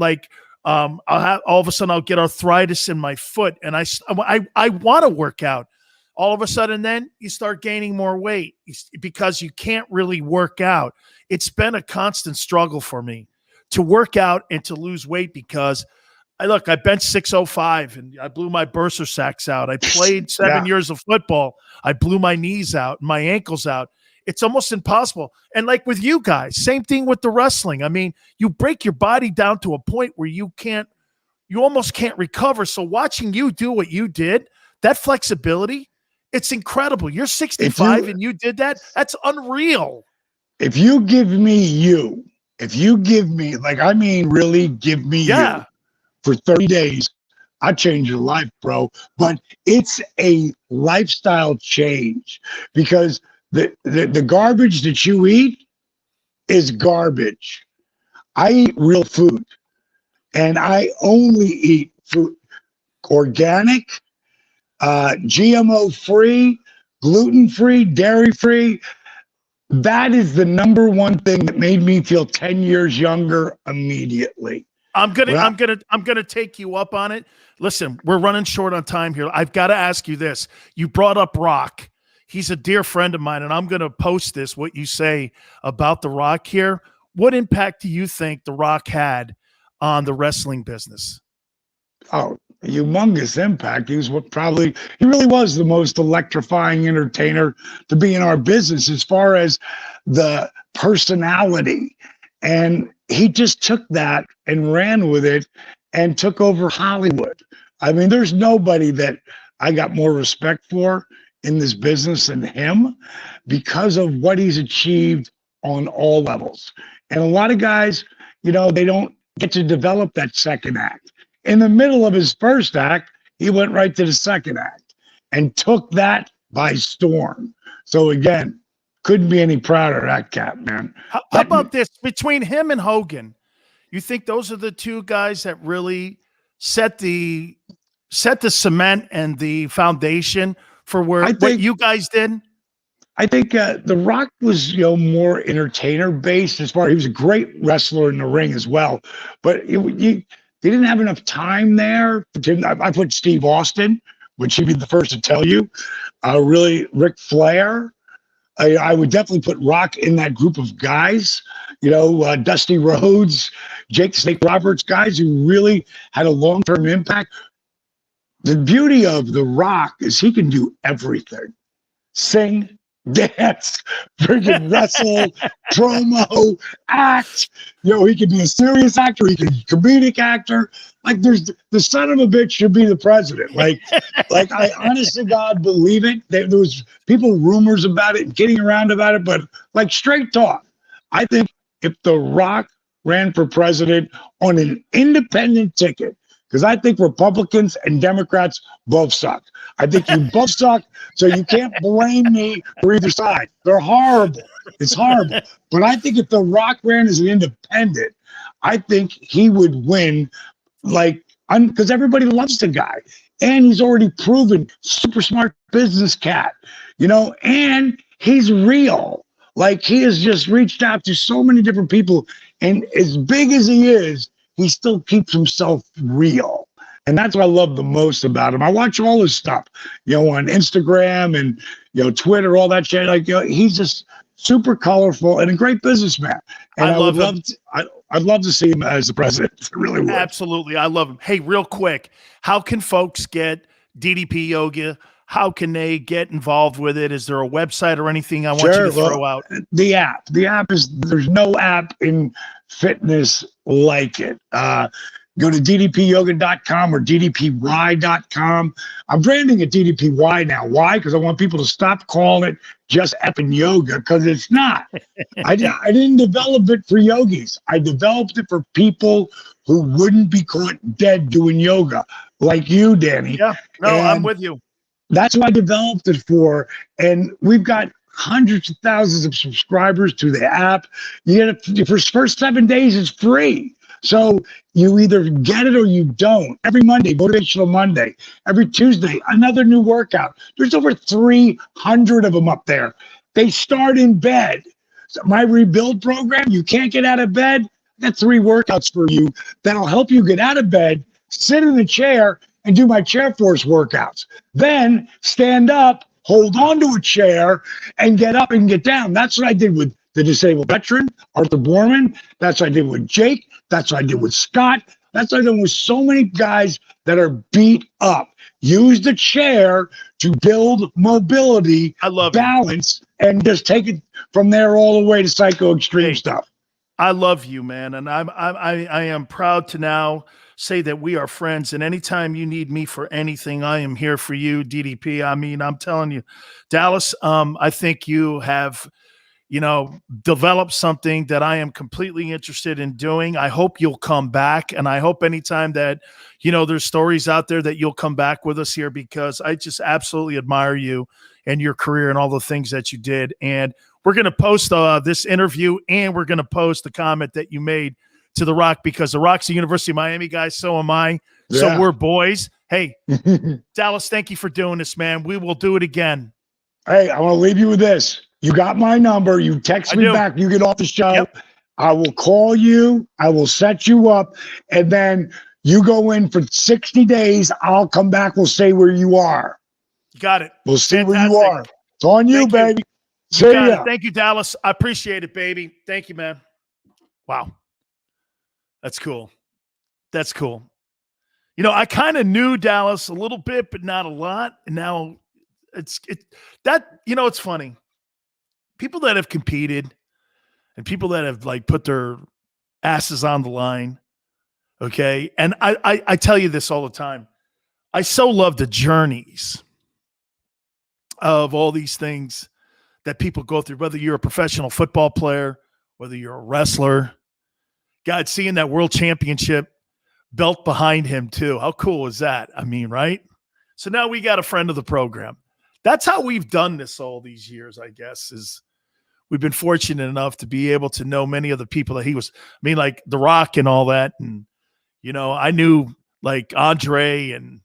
all of a sudden I'll get arthritis in my foot, and I want to work out. All of a sudden, then you start gaining more weight because you can't really work out. It's been a constant struggle for me to work out and to lose weight because I benched 605 and I blew my burster sacks out. I played 7 years of football. I blew my knees out and my ankles out. It's almost impossible. And like with you guys, same thing with the wrestling. I mean, you break your body down to a point where you almost can't recover. So watching you do what you did, that flexibility, it's incredible. You're 65 and you did that. That's unreal. If you give me really give me you for 30 days, I change your life, bro. But it's a lifestyle change because the garbage that you eat is garbage. I eat real food, and I only eat food organic, GMO-free, gluten-free, dairy-free. That is the number one thing that made me feel 10 years younger immediately. I'm gonna take you up on it. Listen, we're running short on time here. I've got to ask you this. You brought up Rock. He's a dear friend of mine, and I'm gonna post this, what you say about The Rock here. What impact do you think The Rock had on the wrestling business? Oh, humongous impact. He really was the most electrifying entertainer to be in our business as far as the personality. And he just took that and ran with it and took over Hollywood. I mean, there's nobody that I got more respect for in this business than him because of what he's achieved on all levels. And a lot of guys, they don't get to develop that second act. In the middle of his first act, he went right to the second act and took that by storm. So again, couldn't be any prouder of that cat, man. How about this? Between him and Hogan, you think those are the two guys that really set the cement and the foundation for what you guys did? I think The Rock was, more entertainer based as far. He was a great wrestler in the ring as well, but he didn't have enough time there. I put Steve Austin, which he'd be the first to tell you. Really, Ric Flair. I would definitely put Rock in that group of guys. Dusty Rhodes, Jake Snake Roberts, guys who really had a long-term impact. The beauty of The Rock is he can do everything. Sing, dance, freaking wrestle, promo, act. He could be a serious actor. He could be a comedic actor. Like, there's the son of a bitch should be the president. Like I honest to God believe it. There was rumors about it and kidding around about it, but like straight talk. I think if The Rock ran for president on an independent ticket, because I think Republicans and Democrats both suck. I think you both suck, so you can't blame me for either side. They're horrible. It's horrible. But I think if The Rock ran as an independent, I think he would win, because everybody loves the guy. And he's already proven super smart business cat, and he's real. Like, he has just reached out to so many different people. And as big as he is, he still keeps himself real. And that's what I love the most about him. I watch all his stuff, on Instagram and, Twitter, all that shit. He's just super colorful and a great businessman. And I'd love to see him as the president. I really would. Absolutely. I love him. Hey, real quick, how can folks get DDP Yoga? How can they get involved with it? Is there a website or anything I want you to throw out? The app. There's no app in fitness like it. Go to ddpyoga.com or ddpy.com. I'm branding it DDPY now. Why? Because I want people to stop calling it just effing yoga, because it's not. I didn't develop it for yogis. I developed it for people who wouldn't be caught dead doing yoga, like you, Danny. Yeah, no, I'm with you. That's what I developed it for. And we've got hundreds of thousands of subscribers to the app. You get it for first 7 days, it's free. So you either get it or you don't. Every Monday, Motivational Monday. Every Tuesday, another new workout. There's over 300 of them up there. They start in bed. So my rebuild program, you can't get out of bed. I got 3 workouts for you that'll help you get out of bed, sit in the chair, and do my chair force workouts. Then stand up, hold on to a chair, and get up and get down. That's what I did with the disabled veteran, Arthur Borman. That's what I did with Jake. That's what I did with Scott. That's what I did with so many guys that are beat up. Use the chair to build mobility, balance, and just take it from there all the way to psycho extreme stuff. I love you, man, and I am proud to now say that we are friends. And anytime you need me for anything, I am here for you, DDP. I mean, I'm telling you, Dallas. I think you have, developed something that I am completely interested in doing. I hope you'll come back, and I hope anytime that there's stories out there that you'll come back with us here, because I just absolutely admire you and your career and all the things that you did. And we're going to post this interview, and we're going to post the comment that you made to The Rock, because The Rock's a University of Miami guy. So am I. Yeah. So we're boys. Hey, Dallas, thank you for doing this, man. We will do it again. Hey, I want to leave you with this. You got my number. You text me back. You get off the show. Yep. I will call you. I will set you up. And then you go in for 60 days. I'll come back. We'll say where you are. Got it. We'll see where you are. It's on you, baby. See ya. Thank you, Dallas. I appreciate it, baby. Thank you, man. Wow. That's cool. That's cool. I kind of knew Dallas a little bit, but not a lot. And now it's funny. People that have competed and people that have put their asses on the line. Okay. And I tell you this all the time. I so love the journeys of all these things that people go through, whether you're a professional football player, whether you're a wrestler. God, seeing that world championship belt behind him too. How cool is that? I mean, right? So now we got a friend of the program. That's how we've done this all these years, I guess, is we've been fortunate enough to be able to know many of the people that he was, like The Rock and all that. And, I knew Andre and,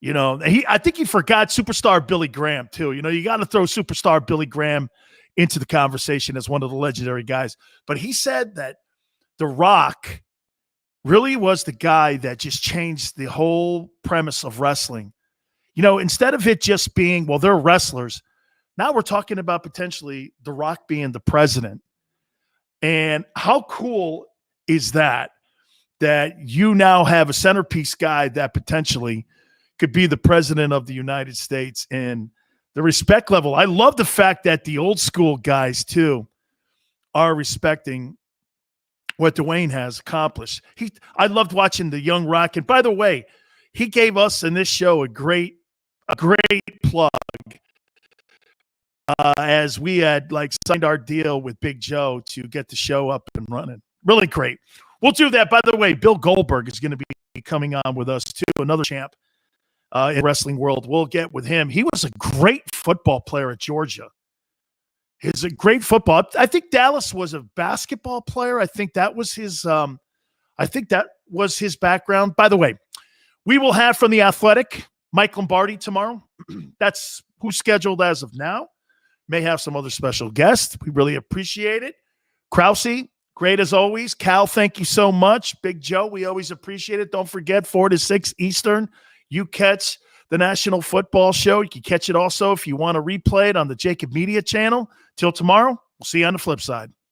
I think he forgot superstar Billy Graham too. You got to throw superstar Billy Graham into the conversation as one of the legendary guys. But he said that The Rock really was the guy that just changed the whole premise of wrestling. Instead of it just being, well, they're wrestlers. Now we're talking about potentially The Rock being the president. And how cool is that you now have a centerpiece guy that potentially could be the president of the United States, and the respect level. I love the fact that the old school guys too are respecting what Dwayne has accomplished. I loved watching the young Rock. And by the way, he gave us in this show a great plug as we had signed our deal with Big Joe to get the show up and running. Really great. We'll do that. By the way, Bill Goldberg is going to be coming on with us too, another champ in the wrestling world. We'll get with him. He was a great football player at Georgia. He's a great football. I think Dallas was a basketball player. I think that was his background. By the way, we will have from The Athletic Mike Lombardi tomorrow. That's who's scheduled as of now. May have some other special guests. We really appreciate it. Krause, great as always. Cal, thank you so much. Big Joe, we always appreciate it. Don't forget, 4 to 6 Eastern, you catch the National Football Show. You can catch it also if you want to replay it on the JAKIB Media channel. Till tomorrow, we'll see you on the flip side.